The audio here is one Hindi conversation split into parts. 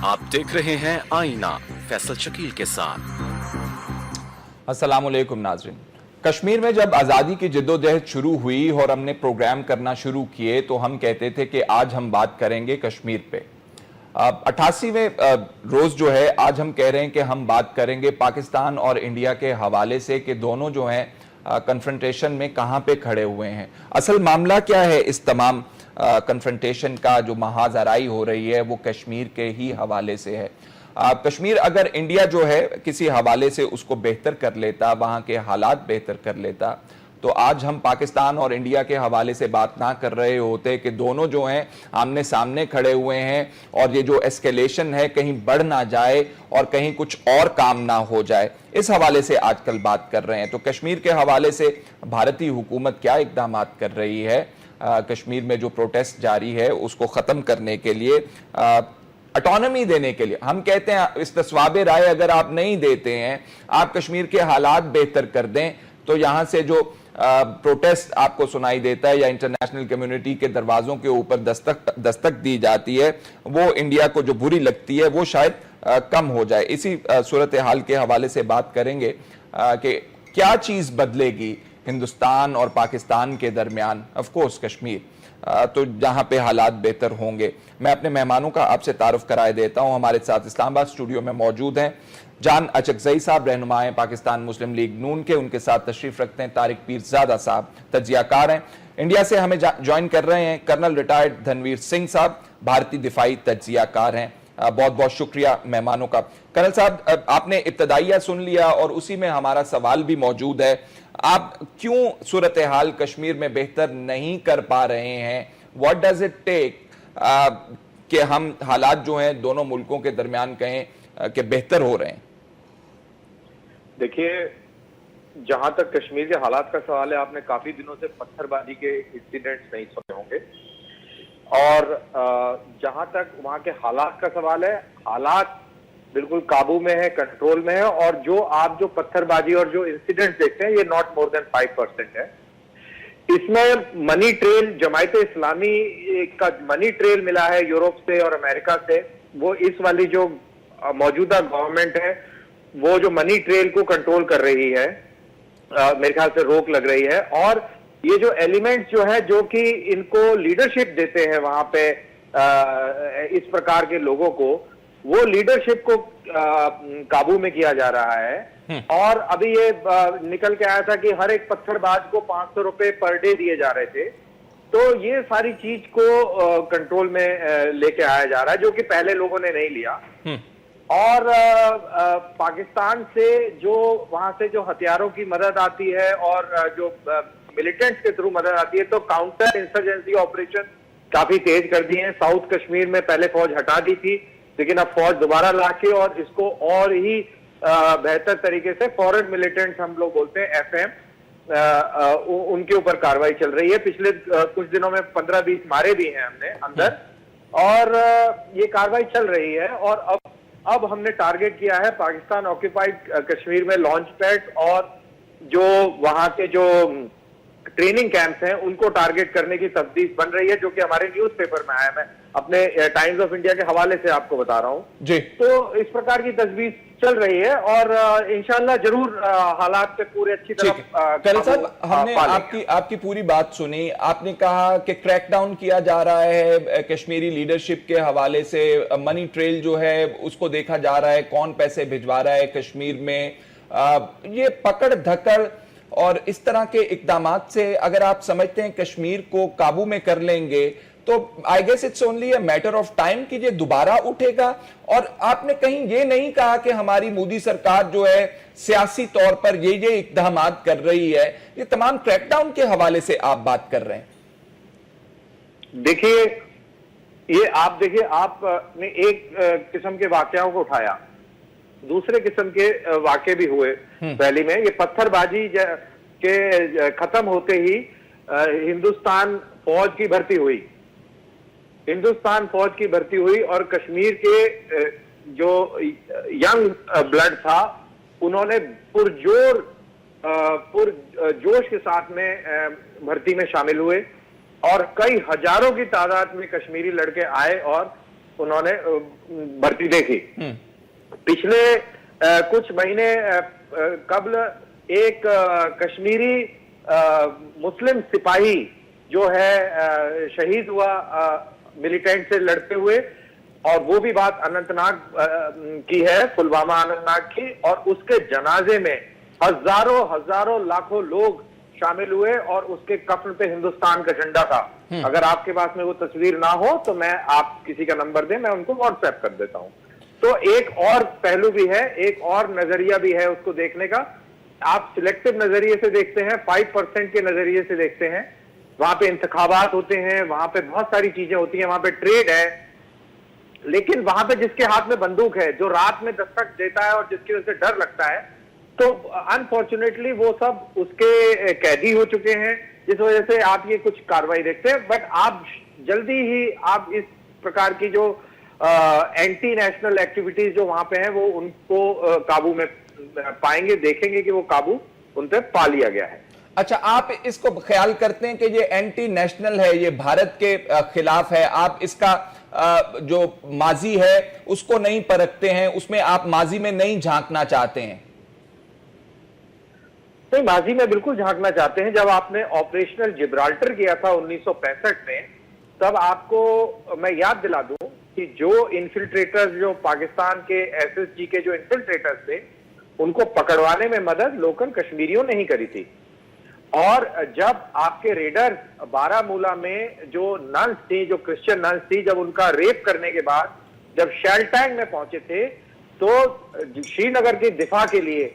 आप देख रहे हैं आईना फैसल शकील के साथ। अस्सलामुअलैकुम नाज़रीन। कश्मीर में जब आज़ादी की जद्दोजहद शुरू हुई और हमने प्रोग्राम करना शुरू किए तो हम कहते थे कि आज हम बात करेंगे कश्मीर पे। 88वें रोज़ जो है आज हम कह रहे हैं कि हम बात करेंगे पाकिस्तान और इंडिया के हवाले से कि दोनों जो हैं कन्फ्रंटेशन में कहाँ पे खड़े हुए हैं। असल मामला क्या है इस तमाम कन्फ्रंटेशन का जो महाजराई हो रही है वो कश्मीर के ही हवाले से है। कश्मीर अगर इंडिया जो है किसी हवाले से उसको बेहतर कर लेता, वहाँ के हालात बेहतर कर लेता, तो आज हम पाकिस्तान और इंडिया के हवाले से बात ना कर रहे होते कि दोनों जो हैं आमने सामने खड़े हुए हैं और ये जो एस्केलेशन है कहीं बढ़ ना जाए और कहीं कुछ और काम ना हो जाए, इस हवाले से आजकल बात कर रहे हैं। तो कश्मीर के हवाले से भारतीय हुकूमत क्या इकदाम कर रही है, कश्मीर में जो प्रोटेस्ट जारी है उसको ख़त्म करने के लिए, ऑटोनॉमी देने के लिए। हम कहते हैं इस तस्वाब राय अगर आप नहीं देते हैं, आप कश्मीर के हालात बेहतर कर दें, तो यहाँ से जो प्रोटेस्ट आपको सुनाई देता है या इंटरनेशनल कम्युनिटी के दरवाजों के ऊपर दस्तक दी जाती है, वो इंडिया को जो बुरी लगती है वो शायद कम हो जाए। इसी सूरत हाल के हवाले से बात करेंगे कि क्या चीज़ बदलेगी हिंदुस्तान और पाकिस्तान के दरमियान। ऑफ कोर्स कश्मीर तो जहां पे हालात बेहतर होंगे। मैं अपने मेहमानों का आपसे तारुफ कराए देता हूं। हमारे साथ इस्लामाबाद स्टूडियो में मौजूद हैं जान अचकजई साहब, रहनुमाए पाकिस्तान मुस्लिम लीग नून के, उनके साथ तशरीफ रखते हैं तारिक पीरजादा साहब, तजियाकार हैं। इंडिया से हमें ज्वाइन कर रहे हैं कर्नल रिटायर्ड धनवीर सिंह साहब, भारतीय दिफाई तजियाकार हैं। बहुत बहुत शुक्रिया मेहमानों का। कर्नल साहब, आपने इब्तदाइया सुन लिया और उसी में हमारा सवाल भी मौजूद है। आप क्यों सूरत हाल कश्मीर में बेहतर नहीं कर पा रहे हैं? व्हाट डज इट टेक कि हम हालात जो हैं दोनों मुल्कों के दरमियान कहें कि बेहतर हो रहे हैं? देखिए, जहां तक कश्मीर के हालात का सवाल है, आपने काफी दिनों से पत्थरबाजी के इंसिडेंट्स नहीं सुने होंगे, और जहां तक वहां के हालात का सवाल है, हालात बिल्कुल काबू में है, कंट्रोल में है। और जो आप जो पत्थरबाजी और जो इंसिडेंट देखते हैं, ये नॉट मोर देन 5% है। इसमें मनी ट्रेल, जमायत इस्लामी का मनी ट्रेल मिला है यूरोप से और अमेरिका से। वो इस वाली जो मौजूदा गवर्नमेंट है वो जो मनी ट्रेल को कंट्रोल कर रही है, मेरे ख्याल से रोक लग रही है। और ये जो एलिमेंट्स जो है जो कि इनको लीडरशिप देते हैं वहां पे इस प्रकार के लोगों को, वो लीडरशिप को काबू में किया जा रहा है। और अभी ये निकल के आया था कि हर एक पत्थरबाज को 500 रुपए पर डे दिए जा रहे थे। तो ये सारी चीज को कंट्रोल में लेके आया जा रहा है, जो कि पहले लोगों ने नहीं लिया। और पाकिस्तान से जो वहां से जो हथियारों की मदद आती है और जो मिलिटेंट्स के थ्रू मदद आती है, तो काउंटर इंसर्जेंसी ऑपरेशन काफी तेज कर दिए हैं। साउथ कश्मीर में पहले फौज हटा दी थी, लेकिन अब फौज दोबारा लाके और इसको और ही बेहतर तरीके से फॉरेन मिलिटेंट्स हम लोग बोलते हैं FM, उनके ऊपर कार्रवाई चल रही है। पिछले कुछ दिनों में 15-20 मारे भी हैं हमने अंदर, और ये कार्रवाई चल रही है। और अब हमने टारगेट किया है पाकिस्तान ऑक्यूपाइड कश्मीर में लॉन्च पैड और जो वहां के जो ट्रेनिंग कैंप्स हैं उनको टारगेट करने की तजवीज बन रही है, जो कि हमारे न्यूज़पेपर में आया। मैं अपने टाइम्स ऑफ इंडिया के हवाले से आपको बता रहा हूं जी। तो इस प्रकार की तजवीज चल रही है और इंशाल्लाह जरूर हालात पे पूरे अच्छी तरह। कर्नल साहब, हमने आपकी पूरी बात सुनी। आपने कहा कि क्रैकडाउन किया जा रहा है कश्मीरी लीडरशिप के हवाले से, मनी ट्रेल जो है उसको देखा जा रहा है, कौन पैसे भिजवा रहा है कश्मीर में। ये पकड़ धकड़ और इस तरह के इकदामात से अगर आप समझते हैं कश्मीर को काबू में कर लेंगे, तो I guess it's only a matter of time कि ये दोबारा उठेगा। और आपने कहीं ये नहीं कहा कि हमारी मोदी सरकार जो है सियासी तौर पर ये इकदामात कर रही है। ये तमाम क्रैकडाउन के हवाले से आप बात कर रहे हैं। देखिए, ये आप देखिए, आपने एक किस्म के वाकयाओं को उठाया, दूसरे किस्म के वाकये भी हुए पहले में। ये पत्थरबाजी के खत्म होते ही हिंदुस्तान फौज की भर्ती हुई और कश्मीर के जो यंग ब्लड था उन्होंने पुरजोश के साथ में भर्ती में शामिल हुए और कई हजारों की तादाद में कश्मीरी लड़के आए और उन्होंने भर्ती देखी। पिछले कुछ महीने कबल एक कश्मीरी मुस्लिम सिपाही जो है शहीद हुआ मिलिटेंट से लड़ते हुए, और वो भी बात अनंतनाग की है, पुलवामा अनंतनाग की, और उसके जनाजे में हजारों लाखों लोग शामिल हुए और उसके कफन पे हिंदुस्तान का झंडा था। अगर आपके पास में वो तस्वीर ना हो तो मैं, आप किसी का नंबर दें, मैं उनको व्हाट्सएप कर देता हूं। तो एक और पहलू भी है, एक और नजरिया भी है उसको देखने का। आप सिलेक्टिव नजरिए से देखते हैं, 5% के नजरिए से देखते हैं, वहां पे इंतखाबात होते हैं, वहां पे बहुत सारी चीजें होती हैं, वहां पे ट्रेड है, लेकिन वहां पे जिसके हाथ में बंदूक है, जो रात में दस्तक देता है और जिसकी वजह से डर लगता है, तो अनफॉर्चुनेटली वो सब उसके कैदी हो चुके हैं, जिस वजह से आप ये कुछ कार्रवाई देखते हैं। बट आप जल्दी ही आप इस प्रकार की जो एंटी नेशनल एक्टिविटीज जो वहां पे हैं, वो उनको काबू में पाएंगे, देखेंगे कि वो काबू उन पे पा लिया गया है। अच्छा, आप इसको ख्याल करते हैं कि ये एंटी नेशनल है, ये भारत के खिलाफ है, आप इसका जो माजी है उसको नहीं परखते हैं, उसमें आप माजी में नहीं झांकना चाहते हैं? नहीं, माजी में बिल्कुल झांकना चाहते हैं। जब आपने ऑपरेशनल जिब्राल्टर किया था 1965 में, तब आपको मैं याद दिला दूं कि जो इन्फिल्ट्रेटर्स, जो पाकिस्तान के एसएसजी के जो इन्फिल्ट्रेटर्स थे, उनको पकड़वाने में मदद लोकल कश्मीरियों ने ही करी थी। और जब आपके रेडर बारामूला में जो नन्स थी, जो क्रिश्चियन नन्स थी, जब उनका रेप करने के बाद जब शेल्टैंग में पहुंचे थे, तो श्रीनगर की दिफा के लिए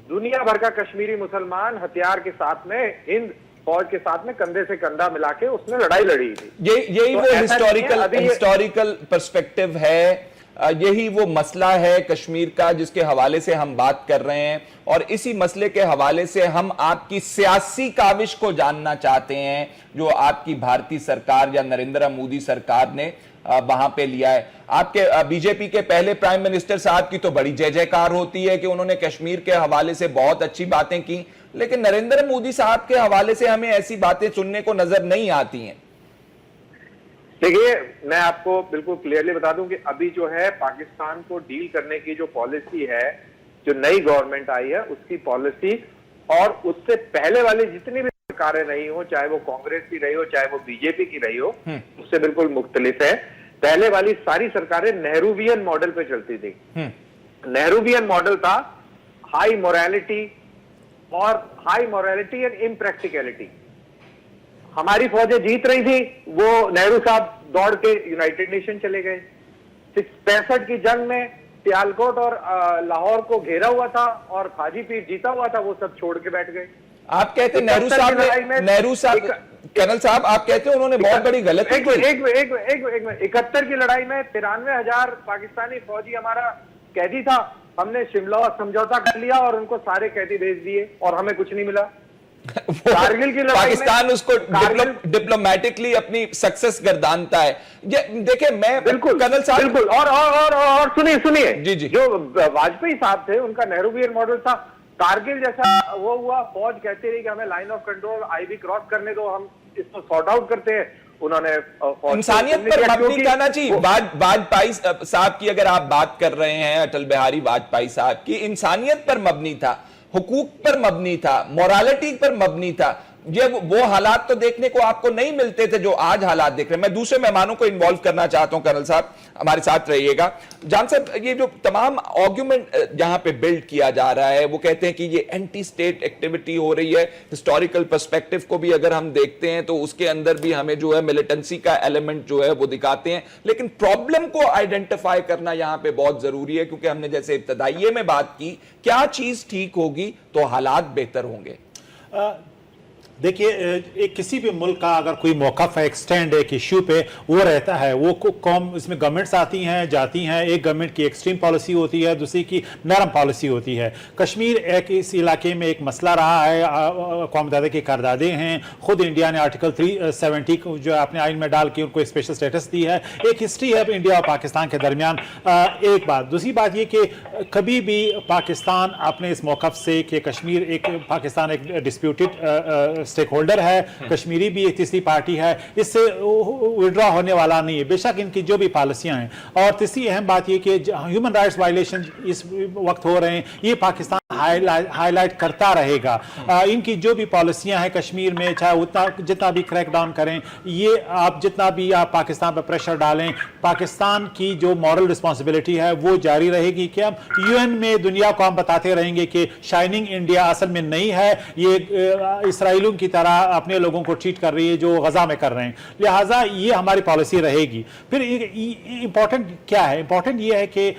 दुनिया भर का कश्मीरी मुसलमान हथियार के साथ में, हिंद फौज के साथ में कंधे से कंधा मिला के उसने लड़ाई लड़ी थी। यही वो हिस्टोरिकल पर्सपेक्टिव है, यही वो मसला है कश्मीर का जिसके हवाले से हम बात कर रहे हैं, और इसी मसले के हवाले से हम आपकी सियासी काविश को जानना चाहते हैं जो आपकी भारतीय सरकार या नरेंद्र मोदी सरकार ने वहां पे लिया है। आपके बीजेपी के पहले प्राइम मिनिस्टर साहब की तो बड़ी जय जयकार होती है कि उन्होंने कश्मीर के हवाले से बहुत अच्छी बातें की, लेकिन नरेंद्र मोदी साहब के हवाले से हमें ऐसी बातें सुनने को नजर नहीं आती हैं। देखिए, मैं आपको बिल्कुल क्लियरली बता दूं कि अभी जो है पाकिस्तान को डील करने की जो पॉलिसी है, जो नई गवर्नमेंट आई है, उसकी पॉलिसी और उससे पहले वाली जितनी भी सरकारें रही हो, चाहे वो कांग्रेस की रही हो, चाहे वो बीजेपी की रही हो, उससे बिल्कुल मुख्तलिफ है। पहले वाली सारी सरकारें नेहरूवियन मॉडल पे चलती थी। नेहरूवियन मॉडल था हाई मोरालिटी एंड इम्प्रैक्टिकलिटी। हमारी फौजें जीत रही थी, वो नेहरू साहब दौड़ के यूनाइटेड नेशन चले गए। 65 की जंग में सियालकोट और लाहौर को घेरा हुआ था और हाजी पीर जीता हुआ था, वो सब छोड़ के बैठ गए। आप कहते हैं नेहरू साहब, कर्नल साहब, आप कहते हैं उन्होंने बहुत बड़ी गलती की। एक 71 की लड़ाई में 93,000 पाकिस्तानी फौजी हमारा कैदी था, हमने शिमला समझौता कर लिया और उनको सारे कैदी भेज दिए और हमें कुछ नहीं मिला। कारगिल की लड़ाई पाकिस्तान उसको डिप्लोमेटिकली अपनी सक्सेस गर्दानता है। देखिए, मैं बिल्कुल कर्नल साहब बिल्कुल और सुनिए जी जी, जो वाजपेयी साहब थे उनका नेहरूवियन मॉडल था। कारगिल जैसा वो हुआ, फौज कहती रही कि हमें line of control IB cross करने दो, हम इसको सॉर्ट आउट करते हैं। उन्होंने इंसानियत पर मबनी कहना चाहिए। वाजपेयी साहब की अगर आप बात कर रहे हैं, अटल बिहारी वाजपेयी साहब की, इंसानियत पर मबनी था, हुकूक पर मबनी था, मोरालिटी पर मबनी था। ये वो हालात तो देखने को आपको नहीं मिलते थे जो आज हालात देख रहे हैं। मैं दूसरे मेहमानों को इन्वॉल्व करना चाहता हूं, कर्नल साहब हमारे साथ रहिएगा। जान साहब, ये जो तमाम आर्गुमेंट जहां पे बिल्ड किया जा रहा है, वो कहते हैं कि ये एंटी स्टेट एक्टिविटी हो रही है। हिस्टोरिकल पर्सपेक्टिव को भी अगर हम देखते हैं तो उसके अंदर भी हमें जो है मिलिटेंसी का एलिमेंट जो है वो दिखाते हैं, लेकिन प्रॉब्लम को आइडेंटिफाई करना यहां पे बहुत जरूरी है, क्योंकि हमने जैसे इब्तदाइये में बात की, क्या चीज ठीक होगी तो हालात बेहतर होंगे। देखिए, एक किसी भी मुल्क का अगर कोई मौक़िफ़ है, एक स्टैंड एक इश्यू पे वो रहता है, वो कौम, इसमें गवर्नमेंट्स आती हैं जाती हैं, एक गवर्नमेंट की एक्सट्रीम पॉलिसी होती है, दूसरी की नरम पॉलिसी होती है। कश्मीर एक इस इलाके में एक मसला रहा है, अक़वाम मुत्तहिदा के करारदादे हैं, ख़ुद इंडिया ने आर्टिकल 370 को जो अपने आइन में डाल के उनको एक स्पेशल स्टेटस दी है। एक हिस्ट्री है इंडिया और पाकिस्तान के दरमियान। एक बात, दूसरी बात ये कि कभी भी पाकिस्तान अपने इस मौक़िफ़ से कि कश्मीर एक पाकिस्तान एक डिस्प्यूटेड स्टेक होल्डर है, कश्मीरी भी एक तीसरी पार्टी है, इससे विड्रॉ होने वाला नहीं है बेशक इनकी जो भी पॉलिसियां हैं। और तीसरी अहम बात यह कि ह्यूमन राइट्स वायलेशन इस वक्त हो रहे हैं, ये पाकिस्तान हाईलाइट करता रहेगा। इनकी जो भी पॉलिसियां हैं कश्मीर में, चाहे उतना जितना भी क्रैकडाउन करें, ये आप जितना भी आप पाकिस्तान पर प्रेशर डालें, पाकिस्तान की जो मॉरल रिस्पॉन्सिबिलिटी है वो जारी रहेगी कि हम यूएन में दुनिया को हम बताते रहेंगे कि शाइनिंग इंडिया असल में नहीं है, ये इसराइलों की तरह अपने लोगों को ट्रीट कर रही है जो गजा में कर रहे हैं। लिहाजा ये हमारी पॉलिसी रहेगी। फिर इंपॉर्टेंट क्या है? इंपॉर्टेंट ये है कि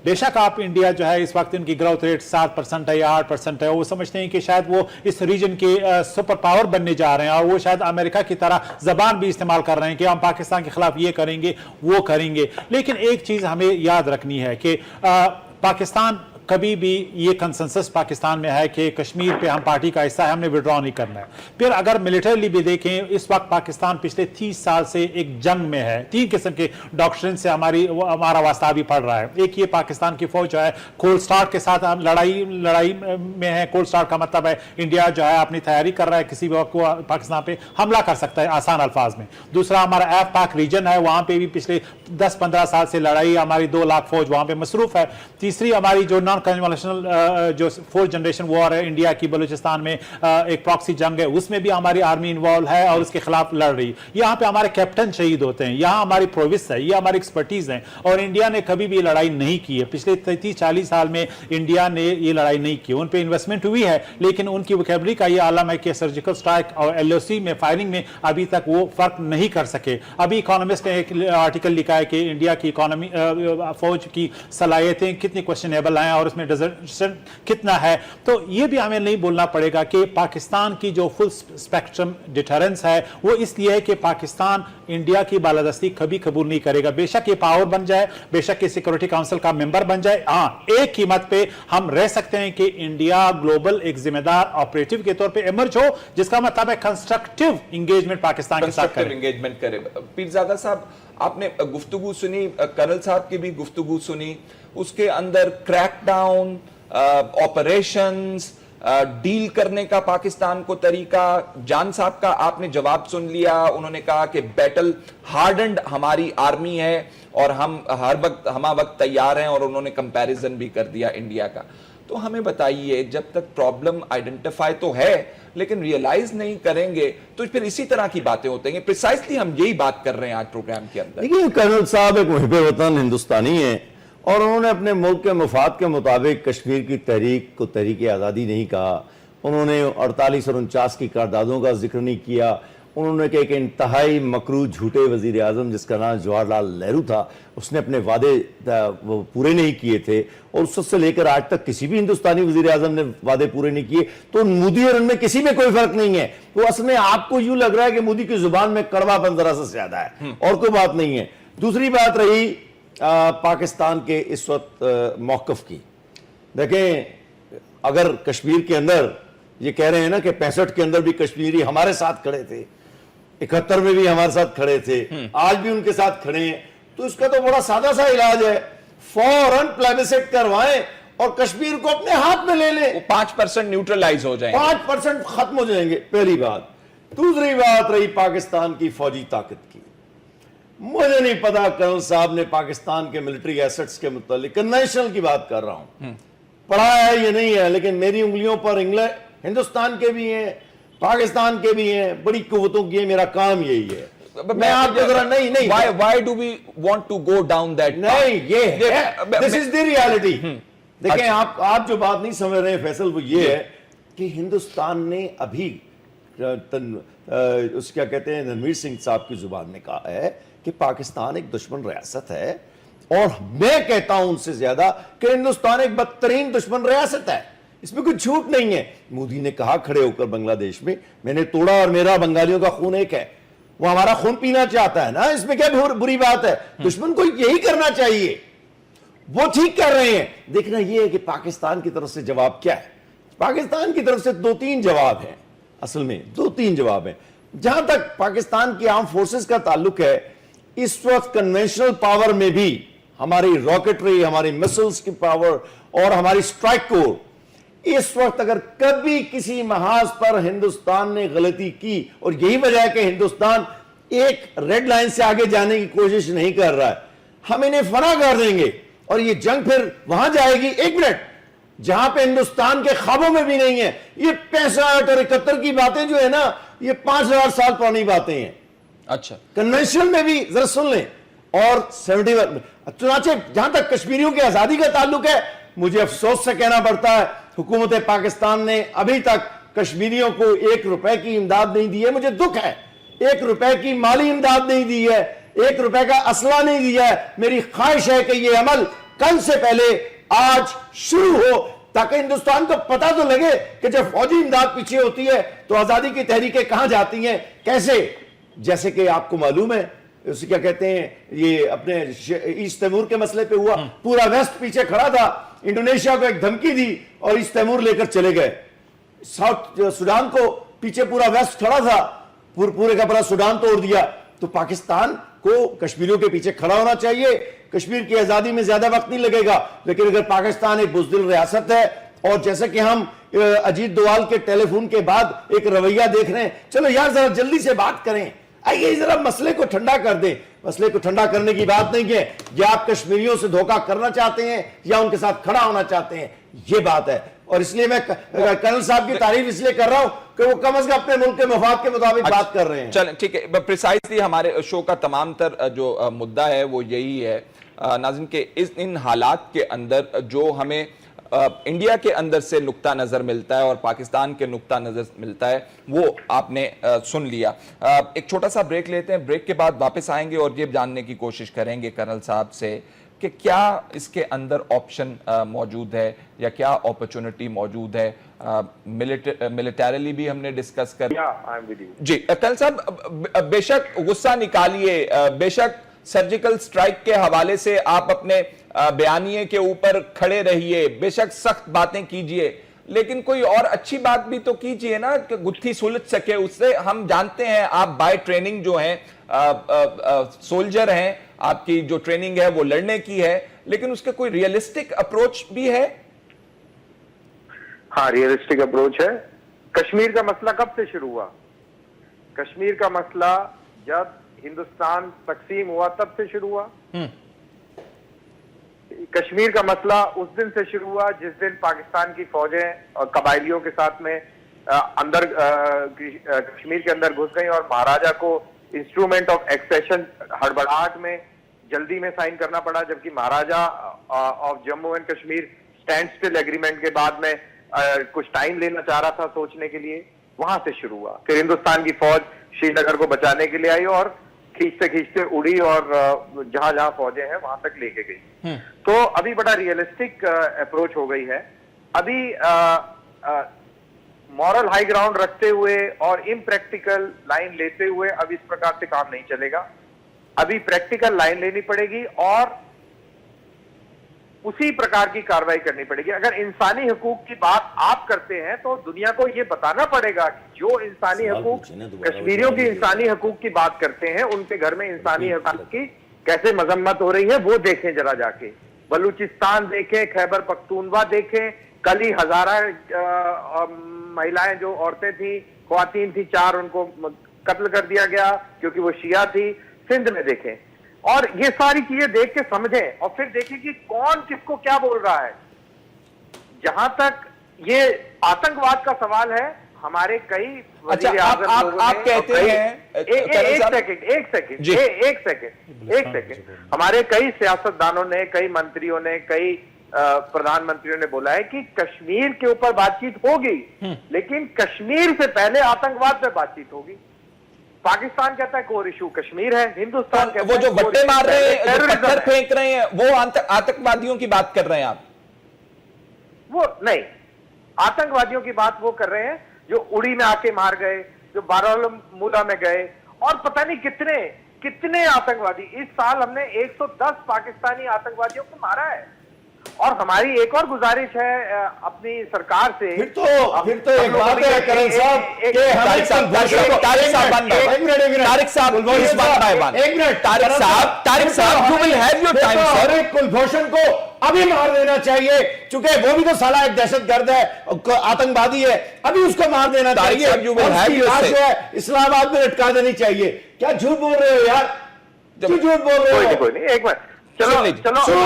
बेशक आप इंडिया जो है इस वक्त इनकी ग्रोथ रेट 7% है या 8% है, वो समझते हैं कि शायद वो इस रीजन के सुपर पावर बनने जा रहे हैं और वो शायद अमेरिका की तरह जबान भी इस्तेमाल कर रहे हैं कि हम पाकिस्तान के खिलाफ ये करेंगे वो करेंगे। लेकिन एक चीज हमें याद रखनी है कि पाकिस्तान कभी भी ये कंसेंसस पाकिस्तान में है कि कश्मीर पे हम पार्टी का हिस्सा है, हमने विड्रॉ नहीं करना है। फिर अगर मिलिटरीली भी देखें, इस वक्त पाकिस्तान पिछले 30 साल से एक जंग में है। 3 किस्म के डॉक्ट्रिन से हमारा वास्ता भी पड़ रहा है। एक ये पाकिस्तान की फौज जो है कोल्ड स्टार्ट के साथ हम लड़ाई में है। कोल्ड स्टार्ट का मतलब है इंडिया जो है अपनी तैयारी कर रहा है, किसी भी वक्त को पाकिस्तान पे हमला कर सकता है आसान अल्फाज में। दूसरा हमारा एफ पाक रीजन है, वहां पे भी पिछले 10-15 साल से लड़ाई, हमारी 2 लाख फौज वहां पे मसरूफ है। तीसरी हमारी जो नॉन कन्वेंशनल जो 4th जनरेशन वॉर है इंडिया की बलूचिस्तान में, एक प्रॉक्सी जंग है, उसमें भी हमारी आर्मी इन्वॉल्व है और उसके खिलाफ लड़ रही है। यहाँ पे हमारे कैप्टन शहीद होते हैं, यहाँ हमारी प्रोविस है, ये हमारी एक्सपर्टीज है। और इंडिया ने कभी भी लड़ाई नहीं की है, पिछले 30-40 साल में इंडिया ने ये लड़ाई नहीं की। उन पे इन्वेस्टमेंट हुई है लेकिन उनकी वोकैबुलरी का ये आलम है कि सर्जिकल स्ट्राइक और LOC में फायरिंग में अभी तक वो फर्क नहीं कर सके। अभी इकोनॉमिस्ट ने एक आर्टिकल लिखा है कि इंडिया की इकोनॉमी फौज की सलाहियतें कितनी क्वेश्चनेबल हैं और उसमें डिजर्शन कितना है। तो ये भी हमें नहीं बोलना पड़ेगा कि पाकिस्तान की जो फुल स्पेक्ट्रम डिटरेंस है वो इसलिए है कि पाकिस्तान इंडिया की बालादस्ती कभी कबूल नहीं करेगा। बेशक ये पावर बन जाए, बेशक ये सिक्योरिटी काउंसिल का मेंबर बन जाए, हाँ एक कीमत पे हम रह सकते हैं कि इंडिया ग्लोबल एक जिम्मेदार ऑपरेटिव के तौर पे इमर्ज हो, जिसका मतलब है कंस्ट्रक्टिव एंगेजमेंट पाकिस्तान के साथ करे। एंगेजमेंट करे। पीरजादा साहब, आपने गुफ्तगू सुनी, कर्नल साहब की भी गुफ्तगू सुनी, उसके अंदर क्रैकडाउन, ऑपरेशंस, डील करने का पाकिस्तान को तरीका, जान साहब का आपने जवाब सुन लिया। उन्होंने कहा कि बैटल हार्डन्ड हमारी आर्मी है और हम हर वक्त तैयार हैं, और उन्होंने कंपैरिजन भी कर दिया इंडिया का। तो हमें बताइए, जब तक प्रॉब्लम आइडेंटिफाई तो है लेकिन रियलाइज नहीं करेंगे तो फिर इसी तरह की बातें होती हैं। प्रिसाइसली हम यही बात कर रहे हैं आज प्रोग्राम के अंदर। देखिए, कर्नल साहब एक मुहिब वतन हिंदुस्तानी है और उन्होंने अपने मुल्क के मफाद के मुताबिक कश्मीर की तहरीक को तहरीक आज़ादी नहीं कहा। उन्होंने 48 और 49 की करारदादों का जिक्र नहीं किया। उन्होंने एक इंतहाई मकरू झूठे वजीर आजम जिसका नाम जवाहरलाल नेहरू था, उसने अपने वादे वो पूरे नहीं किए थे और उस वक्त से लेकर आज तक किसी भी हिंदुस्तानी वजीर आजम ने वादे पूरे नहीं किए। तो मोदी और उनमें किसी में कोई फर्क नहीं है। तो असल में आपको यूं लग रहा है कि मोदी की जुबान में कड़वापन जरा सा ज्यादा है और कोई बात नहीं है। दूसरी बात रही पाकिस्तान के इस वक्त मौकफ की। देखें, अगर कश्मीर के अंदर ये कह रहे हैं ना कि 65 के अंदर भी कश्मीरी हमारे साथ खड़े थे, 71 में भी हमारे साथ खड़े थे, आज भी उनके साथ खड़े हैं, तो इसका तो बड़ा सादा सा इलाज है, फौरन प्लेबिसाइट करवाएं और कश्मीर को अपने हाथ में ले लें। 5% न्यूट्रलाइज हो जाएंगे, 5% खत्म हो जाएंगे, पहली बात। दूसरी बात रही पाकिस्तान की फौजी ताकत की। मुझे नहीं पता कर्नल साहब ने पाकिस्तान के मिलिट्री एसेट्स के मुतालिक, कन्वेंशनल की बात कर रहा हूं, पढ़ा है ये नहीं है, लेकिन मेरी उंगलियों पर इंग्लैंड हिंदुस्तान के भी हैं, पाकिस्तान के भी हैं, बड़ी कुव्वतों की है। मेरा काम यही है। मैं आपको जरा नहीं why do we want to go down that? नहीं, ये है, दिस इज द रियलिटी। देखें, आप जो बात नहीं समझ रहे हैं फैसल, वो ये है कि हिंदुस्तान ने अभी उस क्या कहते हैं रणवीर सिंह साहब की जुबान में कहा है कि पाकिस्तान एक दुश्मन रियासत है, और मैं कहता हूं उनसे ज्यादा कि हिंदुस्तान एक बदतरीन दुश्मन रियासत है। इसमें कोई झूठ नहीं है। मोदी ने कहा खड़े होकर बांग्लादेश में, मैंने तोड़ा और मेरा बंगालियों का खून एक है, वो हमारा खून पीना चाहता है ना, इसमें क्या बुरी बात है? दुश्मन को यही करना चाहिए, वो ठीक कर रहे हैं। देखना यह है कि पाकिस्तान की तरफ से जवाब क्या है। पाकिस्तान की तरफ से 2-3 जवाब है, असल में 2-3 जवाब है। जहां तक पाकिस्तान की आर्म फोर्सेस का ताल्लुक है, इस वक्त कन्वेंशनल पावर में भी हमारी रॉकेटरी, हमारी मिसाइल्स की पावर और हमारी स्ट्राइक कोर, इस वक्त अगर कभी किसी महाज पर हिंदुस्तान ने गलती की, और यही वजह है कि हिंदुस्तान एक रेड लाइन से आगे जाने की कोशिश नहीं कर रहा है, हम इन्हें फना कर देंगे और ये जंग फिर वहां जाएगी। एक मिनट, जहां पे हिंदुस्तान के ख्वाबों में भी नहीं है। ये 65 और 71 की बातें जो है ना, ये 5000 साल पुरानी बातें हैं। अच्छा, कन्वेंशन में भी जरा सुन लें। और 71 चुनाचे जहां तक कश्मीरियों की आजादी का ताल्लुक है, मुझे अफसोस से कहना पड़ता है हुकूमत पाकिस्तान ने अभी तक कश्मीरियों को 1 रुपए की इमदाद नहीं दी है। मुझे दुख है, 1 रुपए की माली इमदाद नहीं दी है, 1 रुपए का असला नहीं दिया है। मेरी ख्वाहिश है कि यह अमल कल से पहले आज शुरू हो, ताकि हिंदुस्तान को पता तो लगे कि जब फौजी इमदाद पीछे होती है तो आजादी की तहरीकें कहां जाती हैं, कैसे। जैसे कि आपको मालूम है, उसे क्या कहते हैं, ये अपने ईस्ट तैमूर के मसले पे हुआ, पूरा वेस्ट पीछे खड़ा था, इंडोनेशिया को एक धमकी दी और ईस्ट तैमूर लेकर चले गए। साउथ सुडान को पीछे पूरा वेस्ट खड़ा था, पूरे का पूरा सुडान तोड़ दिया। तो पाकिस्तान को कश्मीरियों के पीछे खड़ा होना चाहिए। कश्मीर की आजादी में ज्यादा वक्त नहीं लगेगा, लेकिन अगर पाकिस्तान एक बुज़दिल रियासत है, और जैसे कि हम अजीत डोवाल के टेलीफोन के बाद एक रवैया देख रहे हैं, चलो यार जरा जल्दी से बात करें, आइए जरा मसले को ठंडा कर दें। मसले को ठंडा करने की बात नहीं है, या आप कश्मीरियों से धोखा करना चाहते हैं या उनके साथ खड़ा होना चाहते हैं, ये बात है। और इसलिए मैं कर्नल साहब की तारीफ इसलिए कर रहा हूं कि वो कम से कम अपने मुल्क के मफाद के मुताबिक बात कर रहे हैं। चलें, ठीक है। प्रिसाइसली हमारे शो का तमाम तर जो मुद्दा है वो यही है नाज़रीन के इन हालात के अंदर जो हमें इंडिया के अंदर से नुक्ता नज़र मिलता है और पाकिस्तान के नुक्ता नज़र मिलता है, वो आपने सुन लिया। एक छोटा सा ब्रेक लेते हैं, ब्रेक के बाद वापस आएंगे और ये जानने की कोशिश करेंगे कर्नल साहब से कि क्या इसके अंदर ऑप्शन मौजूद है या क्या अपॉर्चुनिटी मौजूद है। मिलिटरीली भी हमने डिस्कस कर जी। कर्नल साहब, बेशक गुस्सा निकालिए, बेशक सर्जिकल स्ट्राइक के हवाले से आप अपने बयानिए के ऊपर खड़े रहिए, बेशक सख्त बातें कीजिए, लेकिन कोई और अच्छी बात भी तो कीजिए ना कि गुत्थी सुलझ सके उससे। हम जानते हैं आप बाय ट्रेनिंग जो हैं सोल्जर हैं, आपकी जो ट्रेनिंग है वो लड़ने की है, लेकिन उसके कोई रियलिस्टिक अप्रोच भी है? हाँ, रियलिस्टिक अप्रोच है। कश्मीर का मसला कब से शुरू हुआ? कश्मीर का मसला जब हिंदुस्तान तकसीम हुआ तब से शुरू हुआ। कश्मीर का मसला उस दिन से शुरू हुआ जिस दिन पाकिस्तान की फौजें और कबायलियों के साथ में अंदर कश्मीर के अंदर घुस गई और महाराजा को इंस्ट्रूमेंट ऑफ एक्सेशन हड़बड़ाहट में जल्दी में साइन करना पड़ा, जबकि Maharaja of Jammu and Kashmir standstill agreement के बाद में कुछ टाइम लेना चाह रहा था सोचने के लिए। वहां से शुरू हुआ। फिर हिंदुस्तान की फौज श्रीनगर को बचाने के लिए आई और खींचते खींचते उड़ी और जहां जहां फौजें हैं वहां तक लेके गई। तो अभी बड़ा रियलिस्टिक अप्रोच हो गई है। अभी मॉरल हाई ग्राउंड रखते हुए और इम्प्रैक्टिकल लाइन लेते हुए अब इस प्रकार से काम नहीं चलेगा। अभी प्रैक्टिकल लाइन लेनी पड़ेगी और उसी प्रकार की कार्रवाई करनी पड़ेगी। अगर इंसानी हकूक की बात आप करते हैं तो दुनिया को यह बताना पड़ेगा कि जो इंसानी हकूक कश्मीरियों की इंसानी हकूक की बात करते हैं, उनके घर में इंसानी हकूक की कैसे मजम्मत हो रही है वो देखें जरा जाके। बलूचिस्तान देखें, खैबर पख्तूनवा देखें, कल ही हजारा महिलाएं जो औरतें थी, ख्वातीन थी, 4 उनको कत्ल कर दिया गया क्योंकि वो शिया थी। सिंध में देखें और ये सारी चीजें देख के समझें और फिर देखें कि कौन किसको क्या बोल रहा है। जहां तक ये आतंकवाद का सवाल है, हमारे कई अच्छा, आप कहते हैं एक सेकंड हमारे कई सियासतदानों ने, कई मंत्रियों ने, कई प्रधानमंत्रियों ने बोला है कि कश्मीर के ऊपर बातचीत होगी, लेकिन कश्मीर से पहले आतंकवाद पे बातचीत होगी। पाकिस्तान कहता है कोर इशू कश्मीर है, हिंदुस्तान कहता है वो जो बट्टे मार रहे हैं, जो पत्थर फेंक रहे हैं, वो आतंकवादियों की बात कर रहे हैं आप? वो नहीं, आतंकवादियों की बात वो कर रहे हैं जो उड़ी में आके मार गए, जो बारामूला में गए, और पता नहीं कितने आतंकवादी। इस साल हमने 110 पाकिस्तानी आतंकवादियों को मारा है। और हमारी एक और गुजारिश है अपनी सरकार से। फिर तो एक बात है कर्नल साहब, तारिक साहब, you will have your time, sir. Kulbhushan को अभी मार देना चाहिए, चूंकि वो भी तो साला एक दहशतगर्द है, आतंकवादी है, अभी उसको मार देना चाहिए और उसकी लाश जो है इस्लामाबाद में लटका देनी चाहिए। क्या झूठ बोल रहे हो यार, क्यों झूठ बोल रहे हो? कोई नहीं, एक मिनट, चलो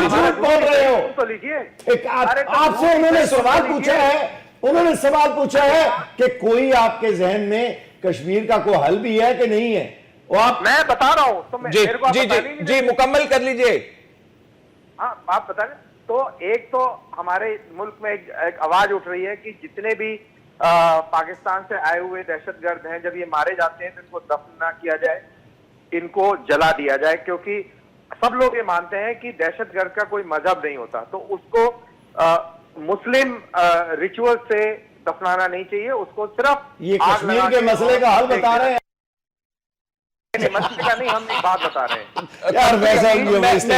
झूठ बोल रहे हो तो लीजिए। आपसे उन्होंने सवाल पूछा है, उन्होंने सवाल पूछा है कि कोई आपके जहन में कश्मीर का कोई हल भी है कि नहीं है? वो मैं बता रहा हूं, तो मेरे को जी मुकम्मल कर लीजिए। हाँ, आप बता रहे। तो एक तो हमारे मुल्क में एक आवाज उठ रही है कि जितने भी पाकिस्तान से आए हुए दहशतगर्द हैं, जब ये मारे जाते हैं तो इनको दफन ना किया जाए, इनको जला दिया जाए, क्योंकि सब लोग ये मानते हैं कि दहशतगर्द का कोई मजहब नहीं होता, तो उसको मुस्लिम रिचुअल से दफनाना नहीं चाहिए, उसको सिर्फ ये कश्मीर के मसले का हल बता रहे हैं, मसले का नहीं, हम एक बात बता रहे हैं यार। वैसा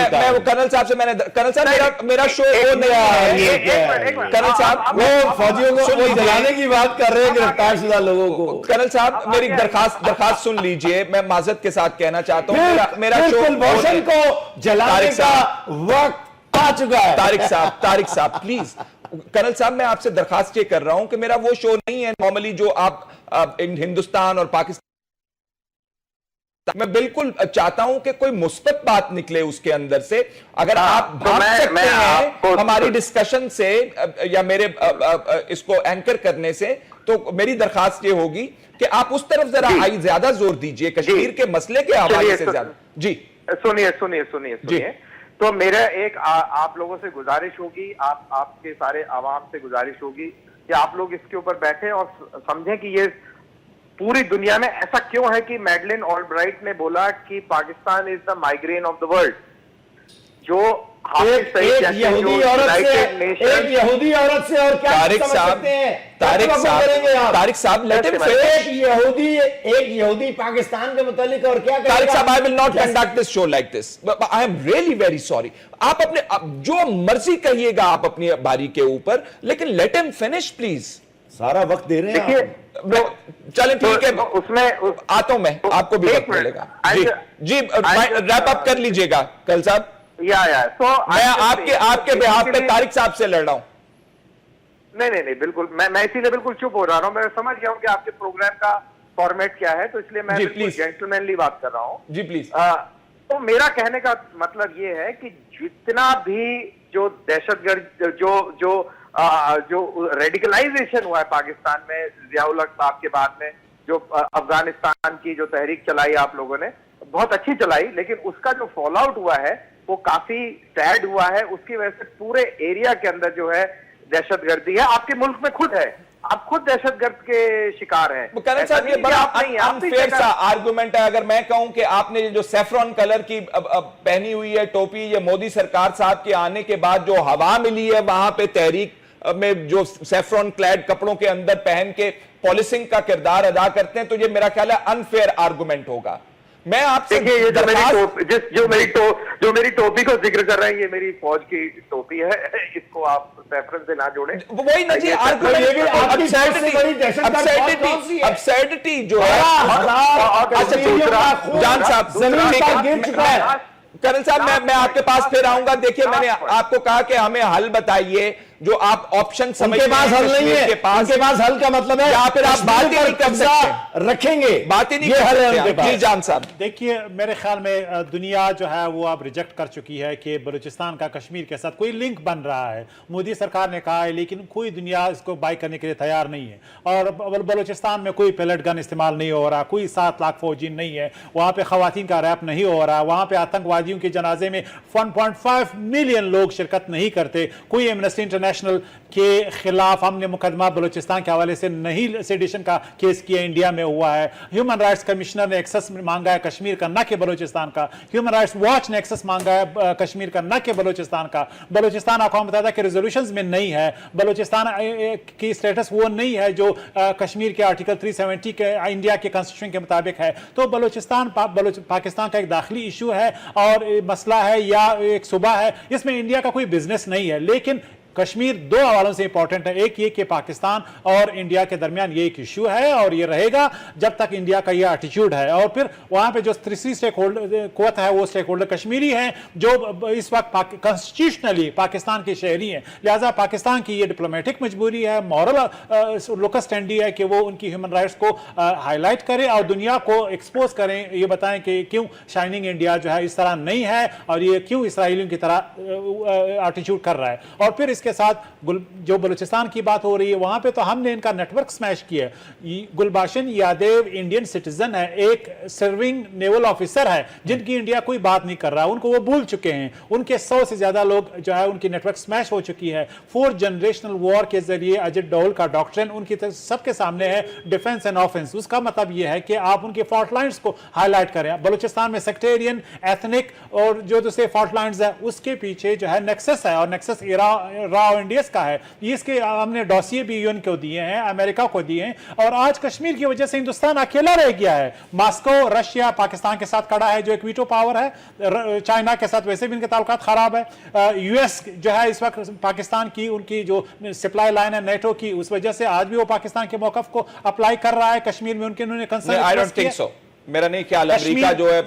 मैं वो कर्नल साहब से कर्नल साहब मेरा शो वो नहीं है। कर्नल साहब वो फौजियों को वो जलाने की बात कर रहे हैं, गिरफ्तार शुदा लोगों को। कर्नल साहब मेरी दरखास्त सुन लीजिए, मैं माजरत के साथ कहना चाहता हूँ, मेरा शो कुलभूषण को जलाने का वक्त आ चुका है। तारिक साहब प्लीज। कर्नल साहब मैं आपसे दरखास्त ये कर रहा हूं कि मेरा वो शो नहीं है नॉर्मली जो आप हिंदुस्तान और पाकिस्तान, मैं बिल्कुल चाहता हूं कि कोई मुस्बत बात निकले उसके अंदर से। अगर आप भाग सकते हैं हमारी डिस्कशन से या मेरे इसको एंकर करने से, तो मेरी दरखास्त ये होगी कि आप उस तरफ जरा ज्यादा जोर दीजिए, कश्मीर के मसले के हवाले से ज्यादा। जी सुनिए। तो मेरा एक आप लोगों से गुजारिश होगी, आपके सारे आवाम से गुजारिश होगी कि आप लोग इसके ऊपर बैठे और समझें कि ये पूरी दुनिया में ऐसा क्यों है कि मैडलिन ऑलब्राइट ने बोला कि Pakistan is the migraine of the world. जो एक यहूदी औरत से और क्या तारिक साहब लेट हिम फिनिश। एक यहूदी पाकिस्तान के मुतालिक और क्या तारिक साहब, I will not conduct this show like this, I am really very sorry. आप अपने जो मर्जी कहिएगा आप अपनी बारी के ऊपर, लेकिन लेट हिम फिनिश प्लीज। सारा वक्त दे रहे हैं। चलें ठीक है, उसमें आता हूं मैं, आपको भी वक्त मिलेगा। जी रैप अप कर लीजिएगा कल साहब। तो मैं आपके बिहाफ पे तारिक साहब से लड़ रहा हूं। नहीं बिल्कुल, मैं इसीलिए बिल्कुल चुप हो रहा हूं। मैं समझ गया हूं कि आपके प्रोग्राम का फॉर्मेट क्या है, तो इसलिए मैं बिल्कुल जेंटलमैनली बात कर रहा हूं। जी प्लीज। तो मेरा कहने का मतलब ये है कि जितना भी जो दहशतगर्द जो रेडिकलाइजेशन हुआ है पाकिस्तान में जियाउल हक साहब के बाद में, जो अफगानिस्तान की जो तहरीक चलाई आप लोगों ने, बहुत अच्छी चलाई, लेकिन उसका जो फॉल आउट हुआ है वो काफी सैड हुआ है। उसकी वजह से पूरे एरिया के अंदर जो है दहशतगर्दी है। आपके मुल्क में खुद है, आप खुद दहशतगर्द के शिकार हैं। कर्नल साहब ये बड़ा अनफेयर सा आर्गुमेंट है। अगर मैं कहूं कि आपने जो सैफरॉन कलर की पहनी हुई है टोपी, ये मोदी सरकार साहब के आने के बाद जो हवा मिली है वहां पे तहरीक में जो सैफरॉन क्लैड कपड़ों के अंदर पहन के पॉलिसिंग का किरदार अदा करते हैं, तो ये मेरा ख्याल है अनफेयर आर्गुमेंट होगा। मैं आपसे ये जो मेरी टोपी को जिक्र कर रहे हैं, ये मेरी फौज की टोपी है, इसको आप सैफरन से ना जोड़ें। वही ना जी आर्गुमेंट, अब्सर्डिटी जो है। जान साहब, कर्नल साहब मैं आपके पास फिर आऊंगा। देखिए मैंने आपको कहा कि हमें हल बताइए जो आप ऑप्शन समझते हैं। पास हल नहीं है, उनके पास हल का मतलब है या फिर आप बात ही नहीं कर सकते, रखेंगे बात ही नहीं कर सकते। जी जान साहब। देखिए मेरे ख्याल में दुनिया जो है वो अब रिजेक्ट कर चुकी है कि बलूचिस्तान का कश्मीर के साथ कोई लिंक बन रहा है। मोदी सरकार ने कहा है, लेकिन कोई दुनिया इसको बाय करने के लिए तैयार नहीं है। और बलूचिस्तान में कोई पैलेट गन इस्तेमाल नहीं हो रहा, कोई 7 लाख फौजी नहीं है वहां पे, खवातीन का रैप नहीं हो रहा, वहां पे आतंकवादियों के जनाजे में 1.5 मिलियन लोग शिरकत नहीं करते। कोई एमनेस्टी इंटरनेशनल के खिलाफ हमने मुकदमा बलूचिस्तान के हवाले से नहीं सेडिशन का केस किया, इंडिया में हुआ है। ह्यूमन राइट्स कमिश्नर ने एक्सेस मांगा है कश्मीर का, न कि बलूचिस्तान का। ह्यूमन राइट्स वॉच ने एक्सेस मांगा है कश्मीर का, न कि बलूचिस्तान का। बलूचिस्तान अक़वाम मुत्तहिदा के रेजोल्यूशंस में नहीं है, बलूचिस्तान की स्टेटस वो नहीं है जो कश्मीर के आर्टिकल 370 के इंडिया के कॉन्स्टिट्यूशन के मुताबिक है। तो बलूचिस्तान पाकिस्तान का एक दाखिली इशू है और मसला है या एक सूबा है, इसमें इंडिया का कोई बिजनेस नहीं है। लेकिन कश्मीर दो हवालों से इंपॉर्टेंट है। एक ये कि पाकिस्तान और इंडिया के दरमियान ये एक इश्यू है और ये रहेगा जब तक इंडिया का ये एटीट्यूड है। और फिर वहां पे जो तीसरी स्टेक होल्डर कुव्वत है वो स्टेक होल्डर कश्मीरी है जो इस वक्त कॉन्स्टिट्यूशनली पाकिस्तान के शहरी हैं। लिहाजा पाकिस्तान की ये डिप्लोमेटिक मजबूरी है, मॉरल लोकस स्टैंडी है कि वो उनकी ह्यूमन राइट्स को हाईलाइट करें और दुनिया को एक्सपोज करें, ये बताएं कि क्यों शाइनिंग इंडिया जो है इस तरह नहीं है और ये क्यों इसराइलियों की तरह एटीट्यूड कर रहा है। और फिर इसके साथ जो बलूचिस्तान की बात हो रही है वहां पे तो हमने इनका नेटवर्क स्मैश किया। गुलबाशन यादेव इंडियन सिटीजन है, एक सर्विंग नेवल ऑफिसर है जिनकी इंडिया कोई बात नहीं कर रहा, उनको वो भूल चुके हैं। उनके 100 से ज्यादा लोग जो है उनकी नेटवर्क स्मैश हो चुकी है। 4 जनरेशनल वॉर के जरिए अजित डोवल का डॉक्ट्रिन उनकी सबके सामने है, डिफेंस एंड ऑफेंस। उसका मतलब यह है कि आप उनके फॉल्ट लाइन्स को हाईलाइट करें। बलूचिस्तान में सेक्टेरियन, एथनिक और जो दूसरे फॉल्ट लाइन्स है उसके पीछे जो है नेक्सस है और नेक्सस राव इंडियस का है। इसके हमने डॉसिए भी यूएन को दिए हैं, अमेरिका को दिए हैं और आज कश्मीर की वजह से हिंदुस्तान अकेला रह गया है। मॉस्को, रशिया पाकिस्तान के साथ खड़ा है जो एक वीटो पावर है, चाइना के साथ वैसे भी इनके ताल्लुकात खराब है। यूएस जो है इस वक्त पाकिस्तान की उनकी जो सप्लाई लाइन है नेटो की, उस वजह से आज भी वो पाकिस्तान के मौकफ को अप्लाई कर रहा है कश्मीर में। उन्होंने concern I don't think so, मेरा नहीं ख्याल अमेरिका जो है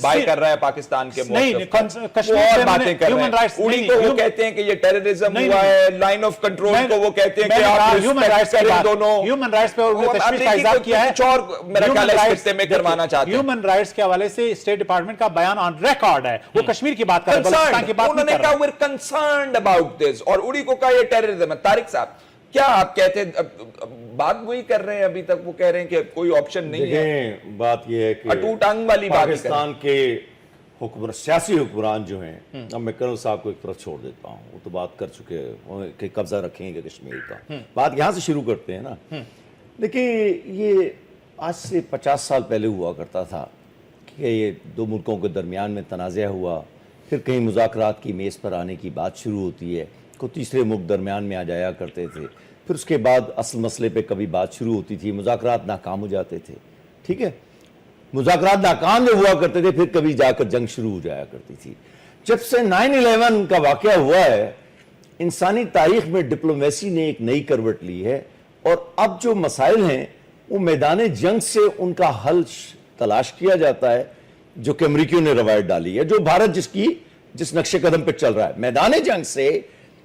बाय कर रहा है पाकिस्तान के नहीं, कश्मीर और बातें कर रहे हैं। उड़ी को वो कहते हैं कि ये टेररिज्म हुआ है, लाइन ऑफ कंट्रोल को वो कहते हैं कि आप ह्यूमन राइट्स करें दोनों, ह्यूमन राइट्स पे उन्होंने तशवीश का इज़हार किया है और मेरा ख्याल है इस रिश्ते में करवाना चाहते हैं। ह्यूमन राइट्स के हवाले से स्टेट डिपार्टमेंट का बयान ऑन रिकॉर्ड है, वो कश्मीर की बात कर रहे हैं, बलूचिस्तान की बात नहीं कर रहे। उन्होंने कहा we are concerned about this और उड़ी को कहा ये टेररिज्म है। तारिक साहब क्या आप कहते हैं, बात वही कर रहे हैं अभी तक, वो कह रहे हैं कि कोई ऑप्शन नहीं है। बात यह है कि अटूट अंग वाली बात पाकिस्तान के सियासी हुक्मरान जो हैं, अब मैं कर्नल साहब को एक तरफ छोड़ देता हूं, वो तो बात कर चुके हैं कि कब्जा रखेंगे कश्मीर का। बात यहां से शुरू करते हैं ना। देखिए ये आज से 50 साल पहले हुआ करता था कि ये दो मुल्कों के दरमियान में तनाज़ा हुआ, फिर कहीं मुज़ाकरात की मेज़ पर आने की बात शुरू होती है, को तीसरे मुल्क दरमियान में आ जाया करते थे, फिर उसके बाद असल मसले पे कभी बात शुरू होती थी, मुज़ाकरात नाकाम हो जाते थे। ठीक है, मुज़ाकरात नाकाम जब हुआ करते थे फिर कभी जाकर जंग शुरू हो जाया करती थी। जब से 9/11 का वाक़या हुआ है, इंसानी तारीख में डिप्लोमेसी ने एक नई करवट ली है और अब जो मसाइल हैं वो मैदान जंग से उनका हल तलाश किया जाता है, जो कि अमरीकियों ने रवायत डाली है, जो भारत जिस नक्शे कदम पर चल रहा है। मैदान जंग से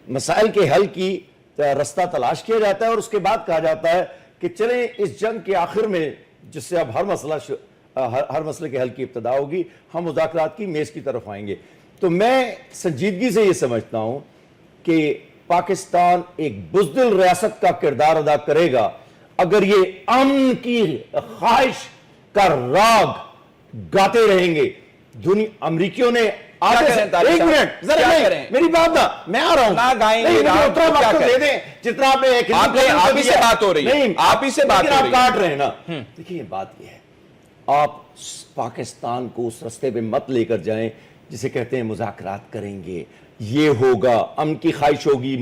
मसाइल के हल की रास्ता तलाश किया जाता है और उसके बाद कहा जाता है कि चलें इस जंग के आखिर में, जिससे अब हर मसले के हल की इब्तदा होगी, हम मुज़ाकरात की मेज की तरफ आएंगे। तो मैं संजीदगी से ये समझता हूं कि पाकिस्तान एक बुज़दिल रियासत का किरदार अदा करेगा अगर ये अमन की ख्वाहिश का राग गाते रहेंगे। अमरीकियों ने एक मिनट जरा मेरी बात ना, मैं आ रहा हूं ना, गाएंगे उतना वक्त दे दें जितना आप ही से बात हो रही है, आप ही से बात हो रही है, आप काट रहे हैं ना। देखिए बात यह है, आप पाकिस्तान को उस रास्ते पे मत लेकर जाएं जिसे कहते हैं मुज़ाकरात करेंगे, ये होगा, अमन की ख्वाहिश होगी।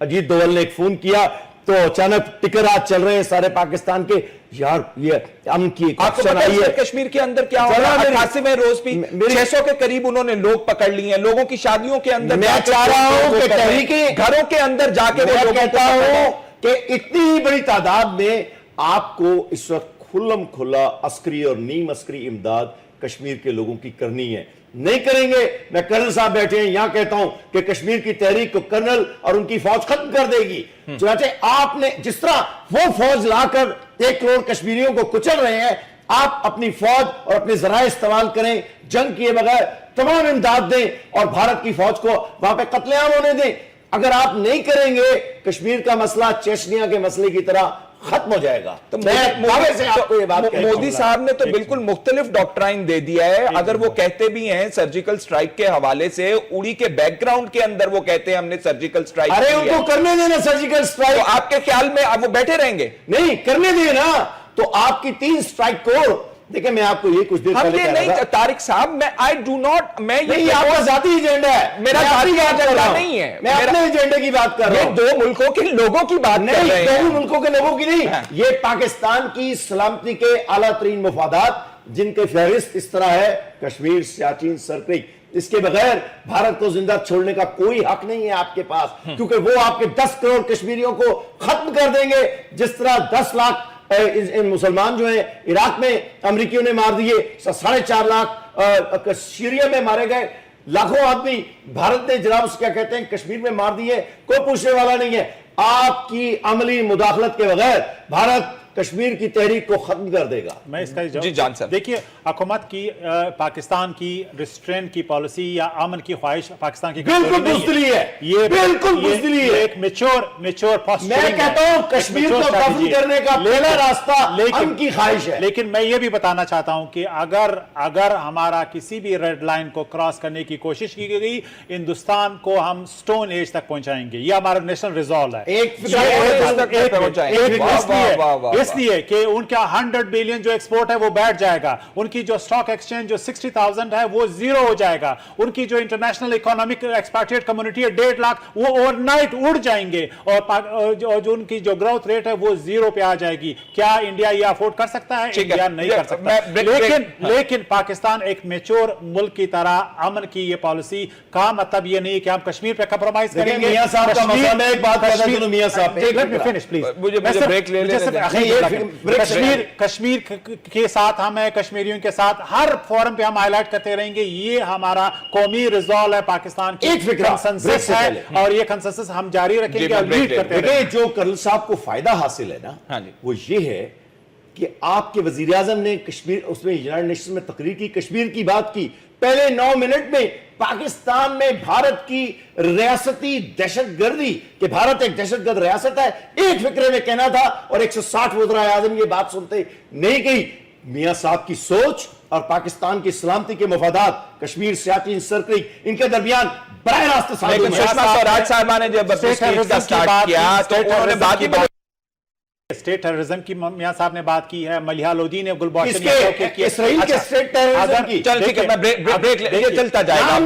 अजीत डोवल ने एक फोन किया तो अचानक टिकरात चल रहे हैं सारे पाकिस्तान के, यार ये अमन की ऑप्शन आई है। कश्मीर के अंदर क्या हो रहा है? 88वें रोज भी 600 के करीब उन्होंने लोग पकड़ लिए हैं, लोगों की शादियों के अंदर। मैं चाह रहा हूं कि तहरीके घरों के अंदर जाके मैं कहता हूं कि इतनी बड़ी तादाद में आपको इस वक्त खुल्लम खुल्ला अस्करी और नीम अस्करी इमदाद कश्मीर के लोगों की करनी है। नहीं करेंगे, मैं कर्नल साहब बैठे हैं यहां कहता हूं कि कश्मीर की तहरीक को कर्नल और उनकी फौज खत्म कर देगी। चाहे आपने जिस तरह वो फौज लाकर 1 करोड़ कश्मीरियों को कुचल रहे हैं, आप अपनी फौज और अपने जराए इस्तेमाल करें, जंग किए बगैर तमाम इमदाद दें और भारत की फौज को वहां पे कत्लेआम होने दें। अगर आप नहीं करेंगे, कश्मीर का मसला चेचनिया के मसले की तरह खत्म हो जाएगा। तो मोदी साहब ने तो बिल्कुल मुख्तलिफ डॉक्ट्राइन दे दिया है। अगर वो कहते भी हैं सर्जिकल स्ट्राइक के हवाले से, उड़ी के बैकग्राउंड के अंदर वो कहते हैं हमने सर्जिकल स्ट्राइक, अरे उनको करने देना सर्जिकल स्ट्राइक। तो आपके ख्याल में अब वो बैठे रहेंगे? नहीं करने देना, तो आपकी 3 स्ट्राइक को देखिए, मैं आपको ये कुछ देर पहले कह रहा था तारिक साहब, मैं आई डू नॉट, मैं ये आपका जाती एजेंडा है, मेरा जाती एजेंडा नहीं है, मैं अपने एजेंडे की बात कर रहा हूं। 2 मुल्कों के लोगों की बात नहीं, कर रहे हैं। 2 मुल्कों के लोगों की नहीं, ये पाकिस्तान की सलामती के आला तरीन मुफादात, जिनके फहरिस्त इस तरह है, कश्मीर, सियाचिन, सरक्रिक, इसके बगैर भारत को जिंदा छोड़ने का कोई हक नहीं है आपके पास, क्योंकि वो आपके 10 करोड़ कश्मीरियों को खत्म कर देंगे। जिस तरह 10 लाख इन मुसलमान जो हैं इराक में अमेरिकियों ने मार दिए, 4.5 लाख सीरिया में मारे गए, लाखों आदमी भारत ने जनाब क्या कहते हैं कश्मीर में मार दिए, कोई पूछने वाला नहीं है। आपकी अमली मुदाखलत के बगैर भारत कश्मीर की तहरीक को खत्म कर देगा। मैं इसका जी जान सर, देखिए, हुकूमत की पाकिस्तान की रिस्ट्रेंट की पॉलिसी या अमन की ख्वाहिश पाकिस्तान की बिल्कुल बुज़दिली है, ये बिल्कुल बुज़दिली है। एक मैच्योर मैं कहता हूं कश्मीर को दफन करने का पहला रास्ता अमन की ख्वाहिश है। लेकिन मैं ये भी बताना चाहता हूं कि अगर हमारा किसी भी रेड लाइन को क्रॉस करने की कोशिश की गई, हिंदुस्तान को हम स्टोन एज तक पहुंचाएंगे। ये हमारा नेशनल रिजॉल्व है। इसलिए कि उनका 100 बिलियन जो एक्सपोर्ट है वो बैठ जाएगा, उनकी जो स्टॉक एक्सचेंज जो 60,000 है वो जीरो हो जाएगा, उनकी जो इंटरनेशनल इकोनॉमिक एक्सपार्टिएट कम्युनिटी है 1.5 लाख वो ओवरनाइट उड़ जाएंगे, और जो उनकी जो ग्रोथ रेट है वो जीरो पे आ जाएगी। क्या इंडिया ये अफोर्ड कर सकता है? इंडिया नहीं कर सकता। लेकिन पाकिस्तान एक मैच्योर मुल्क की तरह अमन की ये पॉलिसी का मतलब ये नहीं कि हम कश्मीर पे कंप्रोमाइज करेंगे। मियां साहब का मसला, मैं एक बात कहता हूं मियां साहब, फिनिश प्लीज, मुझे ब्रेक ले कश्मीर के साथ हम हैं, कश्मीरियों के साथ हर फोरम पे हम हाईलाइट करते रहेंगे। ये हमारा कौमी रिजॉल्व है, पाकिस्तान की कंसेंसस है, और ये कंसेंसस हम जारी रखेंगे और लीड करते रहेंगे। जो कर्नल साहब को फायदा हासिल है ना, वो ये है कि आपके वजीर आजम ने कश्मीर, उसमें यूनाइटेड नेशंस में तकरीर की, कश्मीर की बात की, पहले 9 मिनट में पाकिस्तान में भारत की रियासती दहशतगर्दी, कि भारत एक दहशतगर्द रियासत है, एक फिक्रे में कहना था, और 160 वज़ीर आज़म ये बात सुनते नहीं कही। मियां साहब की सोच और पाकिस्तान की सलामती के मफादात, कश्मीर, सियाचिन, सरक्रिक, इनके दरमियान बराह रास्त सुषमा स्वराज साहबा ने जब स्टार्ट किया तो उन्होंने बात ही स्टेट टेररिज्म की मियां साहब ने बात की है, मलिहा लोधी ने गुलबोशन इसराइल के स्टेट टेररिज्म की। चल ठीक है, मैं ब्रेक ये चलता जाएगा।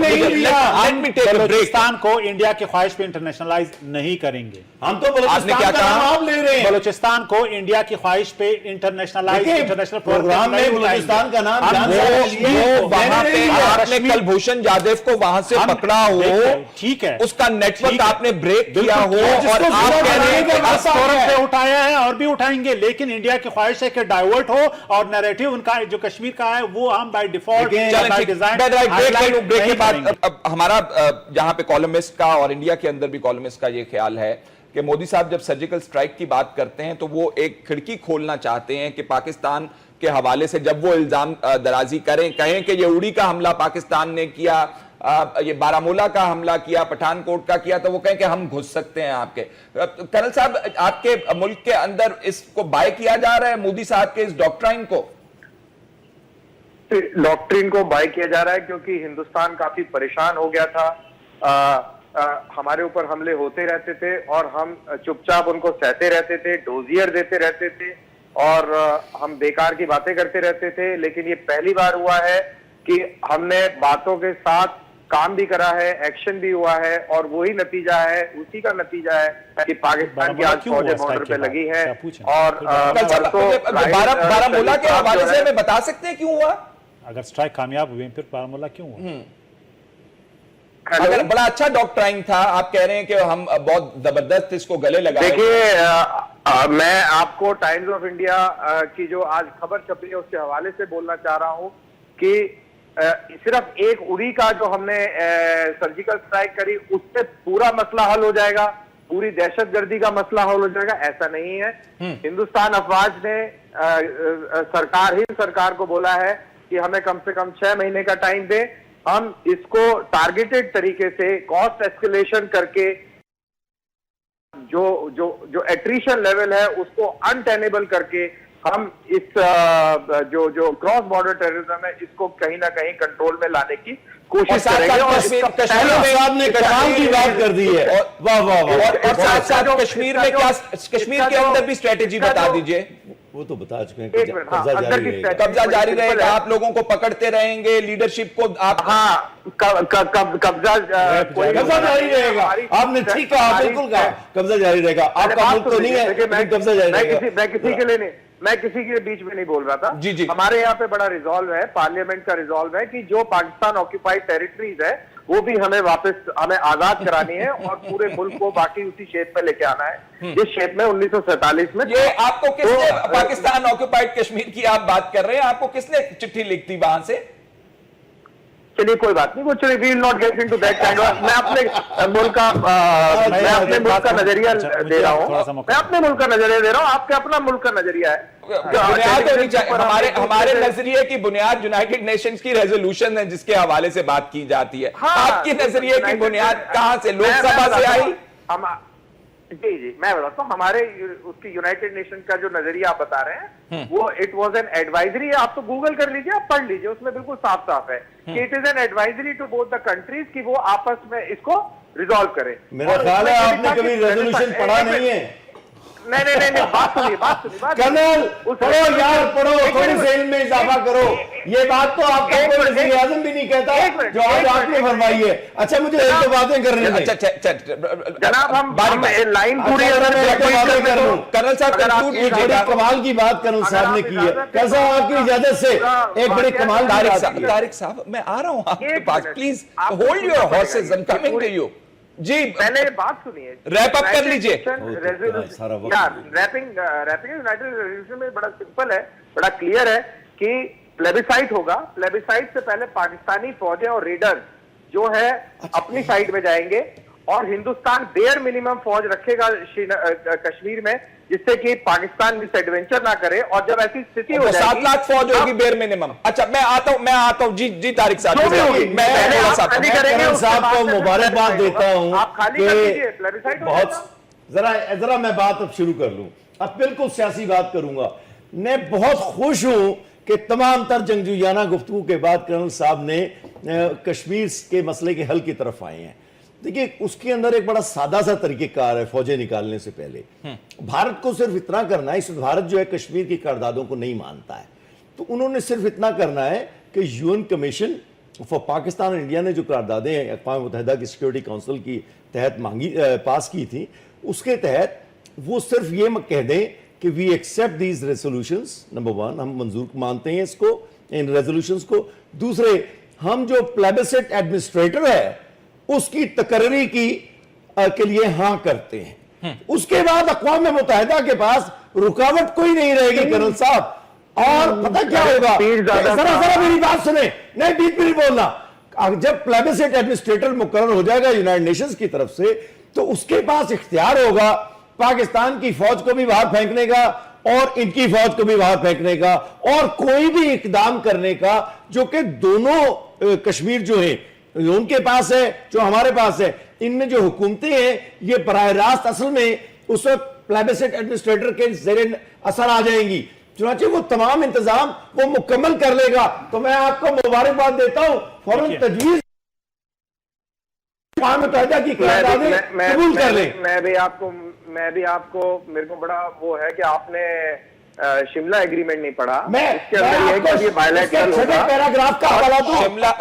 बलूचिस्तान को इंडिया की ख्वाहिश पे इंटरनेशनलाइज नहीं करेंगे हम, तो बलूचिस्तान का नाम ले रहे हैं। बलूचिस्तान को इंडिया की ख्वाहिश पे इंटरनेशनल प्रोग्राम में बलूचिस्तान का नाम आपने कलभूषण जाधव को वहां से पकड़ा हो, ठीक है, उसका नेटवर्क आपने ब्रेक किया हो, और आप कह रहे हैं कि उठाया है और भी उठाएंगे, लेकिन इंडिया की ख्वाहिश है कि डाइवर्ट हो और नैरेटिव उनका जो कश्मीर का है वो हम by default by design. Break के बाद अब हमारा जहां पे कॉलमिस्ट का और इंडिया के अंदर भी कॉलमिस्ट का ये ख्याल है कि मोदी साहब जब सर्जिकल स्ट्राइक की बात करते हैं तो वो एक खिड़की खोलना चाहते हैं कि पाकिस्तान के हवाले से जब वो इल्जाम दराजी कहें कि ये उड़ी का हमला पाकिस्तान ने किया, ये बारामूला का हमला किया, पठानकोट का किया, तो वो कहें कि हम घुस सकते हैं आपके। कर्नल साहब, आपके मुल्क के अंदर इसको बाय किया जा रहा है, मोदी साहब के इस डॉक्ट्राइन को? डॉक्ट्रिन को बाय किया जा रहा है क्योंकि हिंदुस्तान काफी परेशान हो गया था। हमारे ऊपर हमले होते रहते थे और हम चुपचाप उनको सहते रहते थे, डोजियर देते रहते थे और हम बेकार की बातें करते रहते थे। लेकिन ये पहली बार हुआ है कि हमने बातों के साथ काम भी करा है, एक्शन भी हुआ है, और वही नतीजा है, उसी का नतीजा है कि पाकिस्तान की आज फौजें बॉर्डर पे लगी है। और बारामूला के हवाले से हमें बता सकते हैं क्यों हुआ? अगर स्ट्राइक कामयाब हुए फिर बारामूला क्यों हुआ? अगर बड़ा अच्छा डॉक्ट्राइन था, आप कह रहे हैं कि हम बहुत जबरदस्त इसको गले लगा। देखिए, मैं आपको टाइम्स ऑफ इंडिया की जो आज खबर छपी है उसके हवाले से बोलना चाह रहा हूं कि सिर्फ एक उड़ी का जो हमने सर्जिकल स्ट्राइक करी उससे पूरा मसला हल हो जाएगा, पूरी दहशतगर्दी का मसला हल हो जाएगा, ऐसा नहीं है। हिंदुस्तान अफवाज ने सरकार को बोला है कि हमें कम से कम 6 महीने का टाइम दे, हम इसको टारगेटेड तरीके से कॉस्ट एस्केलेशन करके जो एट्रिशन लेवल है उसको अनटेनेबल करके हम इस जो क्रॉस बॉर्डर टेररिज्म है इसको कहीं ना कहीं कंट्रोल में लाने की कोशिश करेंगे। और साहब ने कश्मीर की बात कर दी है, वाह वाह वाह। और साथ साथ कश्मीर में क्या, कश्मीर के अंदर भी स्ट्रेटेजी बता दीजिए। वो तो बता चुके हैं, कब्जा जारी रहेगा, आप लोगों को पकड़ते रहेंगे, लीडरशिप को आप, कब्जा जारी रहेगा। आपने ठीक कहा, बिल्कुल कहा, कब्जा जारी रहेगा। आपका मुल्क तो नहीं है, कब्जा जारी रहेगा। मैं किसी के लिए नहीं, मैं किसी के बीच में नहीं बोल रहा था। जी, जी। हमारे यहाँ पे बड़ा रिजॉल्व है, पार्लियामेंट का रिजॉल्व है कि जो पाकिस्तान ऑक्यूपाइड टेरिटरीज है वो भी हमें आजाद करानी है और पूरे मुल्क को बाकी उसी शेप में लेके आना है जिस शेप में 1947 में। ये आपको किसने, पाकिस्तान ऑक्यूपाइड कश्मीर की आप बात कर रहे हैं, आपको किसने चिट्ठी लिखती वहां से? चलिए कोई बात नहीं, वो चलिए we will not get into that kind of. मैं अपने मुल्क का नजरिया दे रहा हूँ, मैं अपने मुल्क का नजरिया दे रहा हूँ, आपके अपना मुल्क का नजरिया है। बुनियाद होनी चाहिए, हमारे नजरिए की बुनियाद यूनाइटेड नेशंस की रेजोल्यूशन है जिसके हवाले से बात की जाती है। आपकी नजरिए की बुनियाद कहां से, लोकसभा से आई? जी जी, मैं बताता हूँ, हमारे उसकी यूनाइटेड नेशन का जो नजरिया आप बता रहे हैं वो इट वाज एन एडवाइजरी है। आप तो गूगल कर लीजिए, आप पढ़ लीजिए, उसमें बिल्कुल साफ साफ है कि it is an advisory to both the countries कि वो आपस में इसको रिजॉल्व करें। मेरा ख्याल है आपने कभी रेजोल्यूशन पढ़ा नहीं है। नहीं, बात सुनिए कर्नल, पढ़ो यार, पढ़ो, थोड़ी सी इल्म में इजाफा करो। ये बात तो आपका कोई वज़ीर आज़म भी नहीं कहता जो आज आपने फरमाई है। अच्छा, मुझे एक दो बातें करने दें। जनाब, हम लाइन पूरी कर्नल साहब, एक बड़ी कमाल की बात कर्नल साहब ने की है। कैसा आपकी इजाजत से एक बड़ी कमाल। तारिक साहब, मैं आ रहा हूँ आपके पास, please hold your horses, I am coming to you. जी, पहले बात सुनिए, रैप अप कर लीजिए। रैपिंग यूनाइटेड रेजोल्यूशन में बड़ा सिंपल है, बड़ा क्लियर है कि प्लेबिसाइट होगा। प्लेबिसाइट से पहले पाकिस्तानी फौजें और रेडर जो है अपनी साइड में जाएंगे और हिंदुस्तान बेयर मिनिमम फौज रखेगा कश्मीर में, जिससे कि पाकिस्तान मिस एडवेंचर ना करे। और जब ऐसी स्थिति हो जाएगी 7 लाख फौज होगी बेयर मिनिमम। अच्छा, मैं आता हूँ। जी तारिक साहब, मैं साहब को मुबारकबाद देता हूँ। आप खाली कर दीजिए, प्लेबिसाइट बहुत जरा मैं बात अब शुरू कर लूं। अब बिल्कुल सियासी बात करूंगा। मैं बहुत खुश हूं कि तमाम तर जंगजूयाना गुफ्तगू के बाद कर्नल साहब ने कश्मीर के मसले के हल की तरफ आए हैं। देखिए, उसके अंदर एक बड़ा सादा सा तरीकेकार है फौजें निकालने से पहले। भारत को सिर्फ इतना करना है, इस भारत जो है कश्मीर की करारदादों को नहीं मानता है, तो उन्होंने सिर्फ इतना करना है कि यूएन कमीशन फॉर पाकिस्तान और इंडिया ने जो करारदादें अक़वाम मुत्तहिदा की सिक्योरिटी काउंसिल की तहत पास की थी, उसके तहत वो सिर्फ ये कह दें कि we accept these resolutions. Number 1, हम मंजूर मानते हैं इसको, इन रेजोल्यूशंस को। दूसरे, हम जो प्लेबिसाइट एडमिनिस्ट्रेटर है उसकी तकर्री के लिए हां करते हैं। उसके बाद अक़वाम मुत्तहिदा के पास रुकावट कोई नहीं रहेगी कर्नल साहब। और पता क्या होगा, जरा मेरी बात सुने, नहीं बीच में नहीं बोलना। जब प्लेबिसाइट एडमिनिस्ट्रेटर मुकर्रर हो जाएगा यूनाइटेड नेशंस की तरफ से, तो उसके पास इख्तियार होगा पाकिस्तान की फौज को भी बाहर फेंकने का और इनकी फौज को भी बाहर फेंकने का, और कोई भी इकदाम करने का जो कि दोनों कश्मीर जो है उनके पास है, जो हमारे पास है, इनमें जो हुकूमतें हैं ये बराह रास्त असल में उस वक्त प्लेबिसाइट एडमिनिस्ट्रेटर के ज़ेरे असर आ जाएंगी। चुनांचे वो तमाम इंतजाम वो मुकम्मल कर लेगा। तो मैं आपको मुबारकबाद देता हूं, फौरन तजवीज मुत्तहिदा की कबूल कर ले। मैं भी आपको मेरे को बड़ा वो है कि आपने शिमला एग्रीमेंट नहीं पढ़ा। इसके अंदर ये बायलैटरल होगा। पैराग्राफ का हवाला दो।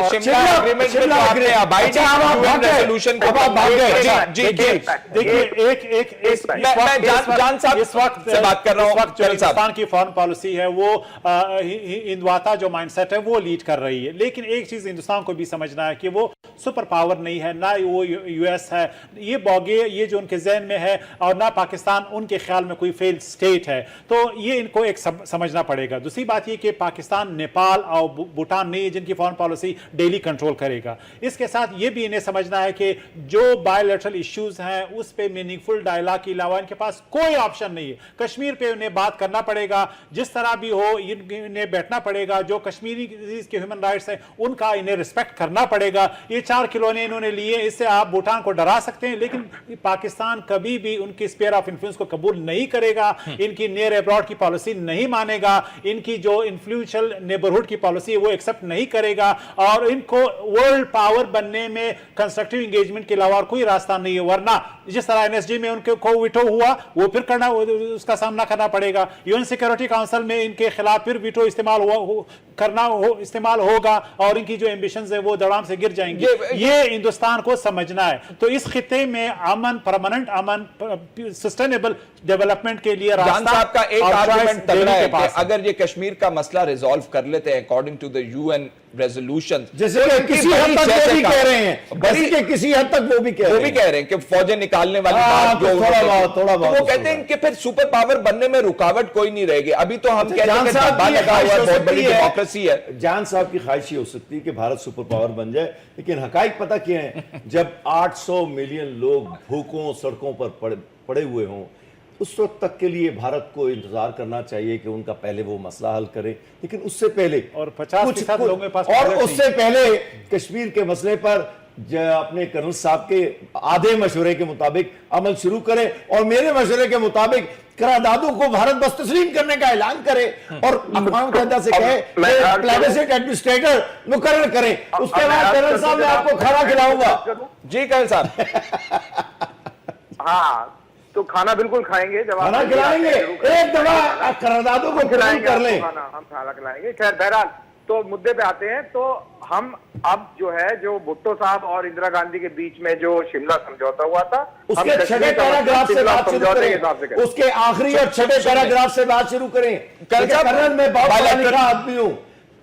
शिमला एग्रीमेंट में आपने अबाइड रेजोल्यूशन को भाग गए। जी, देखिए, एक मैं जान साहब इस वक्त से बात कर रहा हूं। पाकिस्तान की फॉरेन पॉलिसी है वो हिंदवाता जो माइंडसेट है वो लीड कर रही है। लेकिन एक चीज हिंदुस्तान को भी समझना है कि वो सुपर पावर नहीं है, ना वो यूएस है। ये बॉगे ये जो उनके जहन में है, और ना पाकिस्तान उनके ख्याल में कोई फेल्ड स्टेट है। तो ये को एक समझना पड़ेगा। दूसरी बात यह कि पाकिस्तान, नेपाल और भूटान नहीं है जिनकी फॉरेन पॉलिसी डेली कंट्रोल करेगा। इसके साथ यह भी इन्हें समझना है कि जो बायलैटरल इश्यूज हैं उस पे मीनिंगफुल डायलॉग के अलावा इनके पास कोई ऑप्शन नहीं है। कश्मीर पे उन्हें बात करना पड़ेगा, जिस तरह भी हो इन्हें बैठना पड़ेगा। जो कश्मीरी के ह्यूमन राइट्स हैं उनका इन्हें रिस्पेक्ट करना पड़ेगा। ये 4 खिलौने इन्होंने लिए, इससे आप भूटान को डरा सकते हैं, लेकिन पाकिस्तान कभी भी उनकी स्फीयर ऑफ इन्फ्लुएंस को कबूल नहीं करेगा, इनकी नियर अब्रॉड की पॉलिसी नहीं मानेगा, इनकी जो इन्फ्लुएंशियल नेबरहुड की पॉलिसी है वो एक्सेप्ट नहीं करेगा, और इनको वर्ल्ड पावर बनने में कंस्ट्रक्टिव एंगेजमेंट के अलावा कोई रास्ता नहीं है। वरना जिस तरह एनएसजी में उनके को वीटो हुआ वो फिर उसका सामना करना पड़ेगा। यूएन सिक्योरिटी काउंसिल में इनके खिलाफ फिर वीटो इस्तेमाल होगा और इनकी जो एम्बिशंस है वो दड़ाम से गिर जाएंगे। ये हिंदुस्तान को समझना है। तो इस खिते में अमन, परमानेंट अमन, सस्टेनेबल डेवलपमेंट के लिए जान रास्ता साहब का एक और आर्गुमेंट choice तगड़ा देने है के कि पास है। अगर ये कश्मीर का मसला रिजॉल्व कर लेते हैं according to the UN resolution, जैसे कि किसी हद तक वो भी कह रहे हैं, जैसे कि किसी हद तक वो भी कह रहे हैं कि फौजें निकालने वाली बात जो थोड़ा बहुत तो वो कहते हैं कि फिर सुपर पावर बनने में रुकावट कोई नहीं रहेगी। अभी तो हम कहते हैं कि दबा लगा हुआ है, बहुत बड़ी डेमोक्रेसी है। जान साहब की ख्वाहिश हो सकती है कि भारत सुपर पावर बन जाए, लेकिन हकाइक पता क्या है, जब 800 मिलियन लोग भूखों सड़कों पर पड़े हुए हों, उस वक्त तक के लिए भारत को इंतजार करना चाहिए कि उनका पहले वो मसला हल करे। लेकिन उससे पहले और 50% लोगों के पास और बजट उससे पहले कश्मीर के मसले पर अपने कर्नल साहब के आधे मशवरे के मुताबिक अमल शुरू करे और मेरे मशवरे के मुताबिक करारदादों को भारत बस तस्लीम करने का ऐलान करे और अक़वाम मुत्तहिदा से कहे कि प्लेबिसाइट एडमिनिस्ट्रेटर मुकर्रर करें। उसके बाद कर्नल साहब मैं आपको खाना खिलाऊंगा। जी कर्नल साहब। हाँ, तो खाना बिल्कुल खाएंगे, जब खाना खिलाएंगे, एक दफा करारदादों को खिलाएंगे कर ले। हम खाना खिलाएंगे। खैर बहरहाल, तो मुद्दे पे आते हैं। तो हम अब जो है, जो भुट्टो साहब और इंदिरा गांधी के बीच में जो शिमला समझौता हुआ था, उसके छठे पैराग्राफ से बात शुरू करें, उसके आखिरी और छठे पैराग्राफ से बात शुरू करें। कर्नल मैं बहुत लिखा आदमी हूं,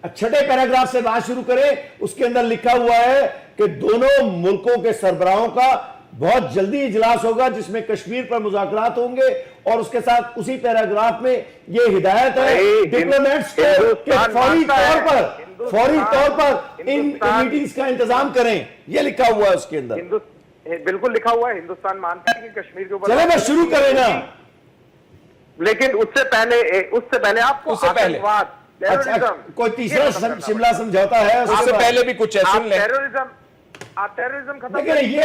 छठे पैराग्राफ से बात शुरू करें। उसके अंदर लिखा हुआ है कि दोनों मुल्कों के सरबराहों का बहुत जल्दी इजलास होगा जिसमें कश्मीर पर मुज़ाकरात होंगे और उसके साथ उसी पैराग्राफ में ये हिदायत है डिप्लोमेट्स को कि फौरी तौर पर इन मीटिंग्स का इंतजाम करें। ये लिखा हुआ है उसके अंदर, बिल्कुल लिखा हुआ है। हिंदुस्तान मानता है कि कश्मीर के ऊपर, चले मैं शुरू करें ना, लेकिन उससे पहले आपको आतंकवाद, अच्छा, कोई तीसरा शिमला समझौता है उससे पहले भी कुछ है, सुन लें। टेररिज्म खत्म, लेकिन ये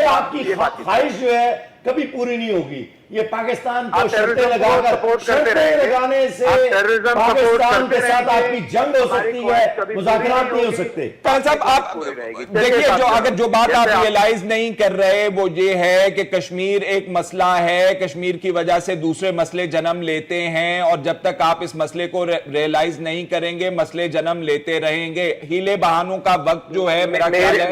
आपकी ख्वाहिश जो है कभी पूरी नहीं होगी। ये पाकिस्तान को शर्तें लगाने से पाकिस्तान के साथ आपकी जंग हो सकती है, मुज़ाकरात नहीं हो सकते। साहब आप देखिए, जो बात आप रियलाइज नहीं कर रहे वो ये है कि कश्मीर एक मसला है, कश्मीर की वजह से दूसरे मसले जन्म लेते हैं और जब तक आप इस मसले को रियलाइज नहीं करेंगे मसले जन्म लेते रहेंगे। हीले बहानों का वक्त जो है मेरा ख्याल है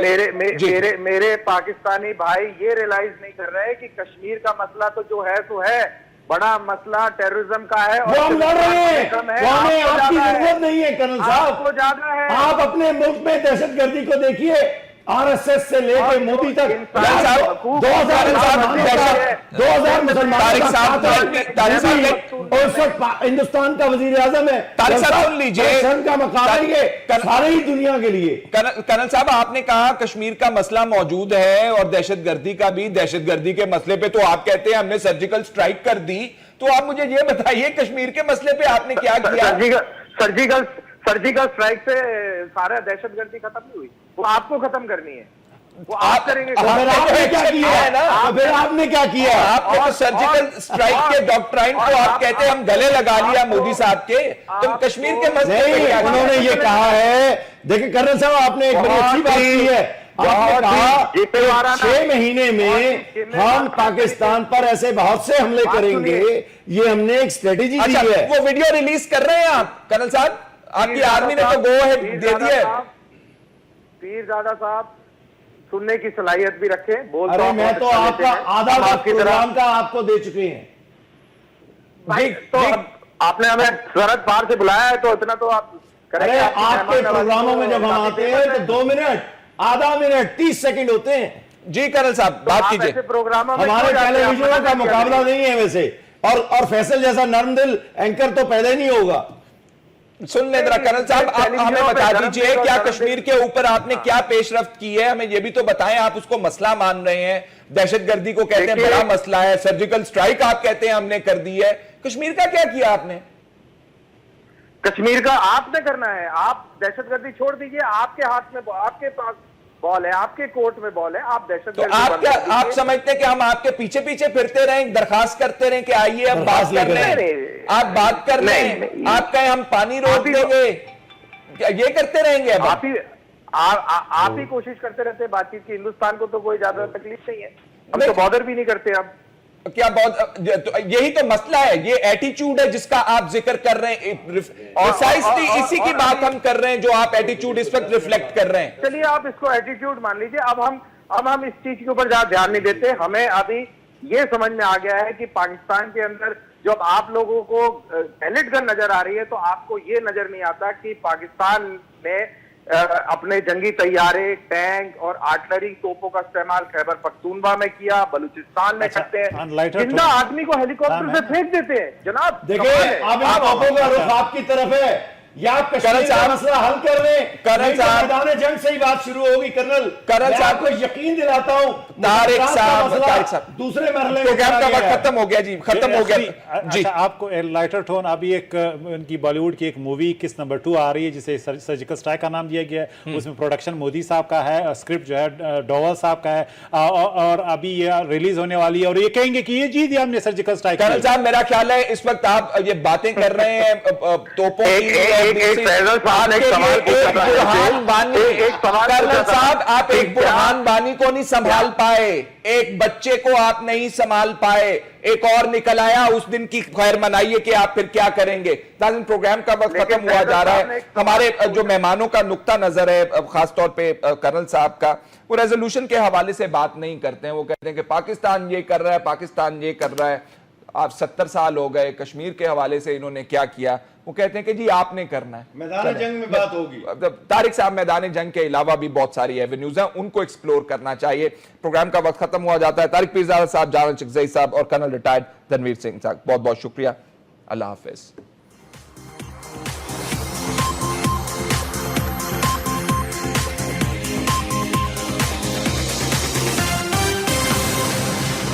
मेरे पाकिस्तानी भाई ये रियलाइज नहीं कर रहे कि कश्मीर का मसला तो जो है तो है, बड़ा मसला टेररिज्म का है और हम लड़ रहे हैं, आपकी जरूरत नहीं है कर्नल साहब, आपको ज्यादा है। आप अपने मुल्क में दहशतगर्दी को देखिए, आरएसएस से लेकर मोदी तक 2000 मुसलमान हिंदुस्तान का वजीर आजम है। सुन लीजिए का मकाम है ये सारी ही दुनिया के लिए। कर्नल साहब आपने कहा कश्मीर का मसला मौजूद है और दहशतगर्दी का भी। दहशतगर्दी के मसले पे तो आप कहते हैं हमने सर्जिकल स्ट्राइक कर दी, तो आप मुझे ये बताइए कश्मीर के मसले पे आपने क्या किया? सर्जिकल स्ट्राइक से सारा दहशतगर्दी खत्म नहीं हुई, वो आपको खत्म करनी है, वो आप करेंगे। आपने क्या किया है ना, फिर आपने क्या किया? आपने तो सर्जिकल स्ट्राइक के डॉक्ट्राइन को आप कहते हैं हम गले लगा लिया मोदी साहब के, तो कश्मीर के मसले पे क्या? उन्होंने ये कहा है, देखिए कर्नल साहब आपने एक बड़ी अच्छी बात की है, आपने कहा 6 महीने में हम पाकिस्तान पर ऐसे बहुत से हमले करेंगे, ये हमने एक स्ट्रेटेजी दी है। वो वीडियो रिलीज कर रहे हैं आप कर्नल साहब? आपकी आर्मी ने तो गो है दे दिया है। पीरजादा साहब सुनने की सलाहियत भी रखे। अरे मैं तो आपका आधा वक्त प्रोग्राम का आपको दे चुके हैं भाई, तो आपने हमें सरहद पार से बुलाया है तो इतना तो आप करें। अरे आपके प्रोग्रामों में जब हम आते हैं तो 2 मिनट, आधा मिनट, 30 सेकंड होते हैं। जी कर्नल साहब बात कीजिए। प्रोग्रामों में हमारे टेलीविजनों का मुकाबला नहीं है वैसे, और फैसल जैसा नर्म दिल एंकर तो पैदा ही नहीं होगा। सुन ले जरा कर्नल साहब, आप हमें बता दीजिए क्या कश्मीर के ऊपर आपने क्या पेशरफ्त की है, हमें यह भी तो बताएं। आप उसको मसला मान रहे हैं, दहशतगर्दी को कहते हैं बड़ा मसला है, सर्जिकल स्ट्राइक आप कहते हैं हमने कर दी है, कश्मीर का क्या किया आपने? कश्मीर का आपने करना है। आप दहशतगर्दी छोड़ दीजिए, आपके हाथ में, आपके पास बॉल है, आपके कोर्ट में बॉल है, आप दहशतगर्दी। तो आप क्या आप समझते हैं कि हम आपके पीछे पीछे फिरते रहें, दरखास्त करते रहें कि आइए अब बात कर लें, आप बात कर लें, आप कहें हम पानी रोक देंगे, ये करते रहेंगे? अब आप ही कोशिश करते रहते बातचीत की। हिंदुस्तान को तो कोई ज्यादा तकलीफ नहीं है, हम तो बॉर्डर भी नहीं करते। अब क्या बहुत, तो यही तो मसला है, ये एटीट्यूड है जिसका आप जिक्र कर रहे हैं। प्रिसाइसली इसी की बात हम कर रहे हैं जो आप एटीट्यूड इस वक्त रिफ्लेक्ट कर रहे हैं। चलिए आप इसको एटीट्यूड मान लीजिए। अब हम इस चीज के ऊपर ज्यादा ध्यान नहीं देते। हमें अभी ये समझ में आ गया है कि पाकिस्तान के अंदर जब आप लोगों को पैलेट गन नजर आ रही है तो आपको ये नजर नहीं आता कि पाकिस्तान में अपने जंगी तैयारे, टैंक और आर्टिलरी तोपों का इस्तेमाल खैबर पख्तूनवा में किया, बलूचिस्तान में करते हैं, जिंदा आदमी को हेलीकॉप्टर से फेंक देते हैं। जनाब देखिए, अब इन तोपों का रुख आपकी तरफ है या कश्मीर का मसला हल कर रहे हैं। कर्नल साहब, मैदान जंग से ही बात शुरू होगी। कर्नल साहब को यकीन दिलाता हूं, तारिक साहब दूसरे मरहले प्रोग्राम का वक्त खत्म हो गया जी, खत्म हो गया जी। अच्छा, आपको लाइटर टोन, अभी एक उनकी बॉलीवुड की एक मूवी किस नंबर 2 आ रही है जिसे सर्जिकल स्ट्राइक का नाम दिया गया है। उसमें प्रोडक्शन मोदी साहब का है, स्क्रिप्ट जो है डोवल साहब का है, और अभी ये रिलीज होने वाली है और ये कहेंगे कि ये जीत दिया हमने सर्जिकल स्ट्राइक। कर्नल साहब, मेरा ख्याल है इस वक्त आप ये बातें कर रहे हैं तोपों की, फैजल साहब एक सवाल कर्नल साहब, आप एक बुरहान बानी को नहीं संभाल पाए, एक बच्चे को आप नहीं संभाल पाए, एक और निकल आया, उस दिन की खैर मनाइए कि आप फिर क्या करेंगे। प्रोग्राम का वक्त खत्म हुआ जा रहा है। हमारे जो मेहमानों का नुक्ता नजर है, खासतौर पे कर्नल साहब का, वो रेजोल्यूशन के हवाले से बात नहीं करते हैं। वो कहते हैं कि पाकिस्तान ये कर रहा है, पाकिस्तान ये कर रहा है। आप 70 साल हो गए, कश्मीर के हवाले से इन्होंने क्या किया? वो कहते हैं कि जी आपने करना है। मैदान जंग में बात होगी। तारिक साहब, मैदान जंग के अलावा भी बहुत सारी एवेन्यूज हैं, उनको एक्सप्लोर करना चाहिए। प्रोग्राम का वक्त खत्म हुआ जाता है। तारिक पीरजादा साहब, जावेद चकजई साहब और कर्नल रिटायर्ड तनवीर सिंह साहब, बहुत बहुत शुक्रिया। अल्लाह हाफिज।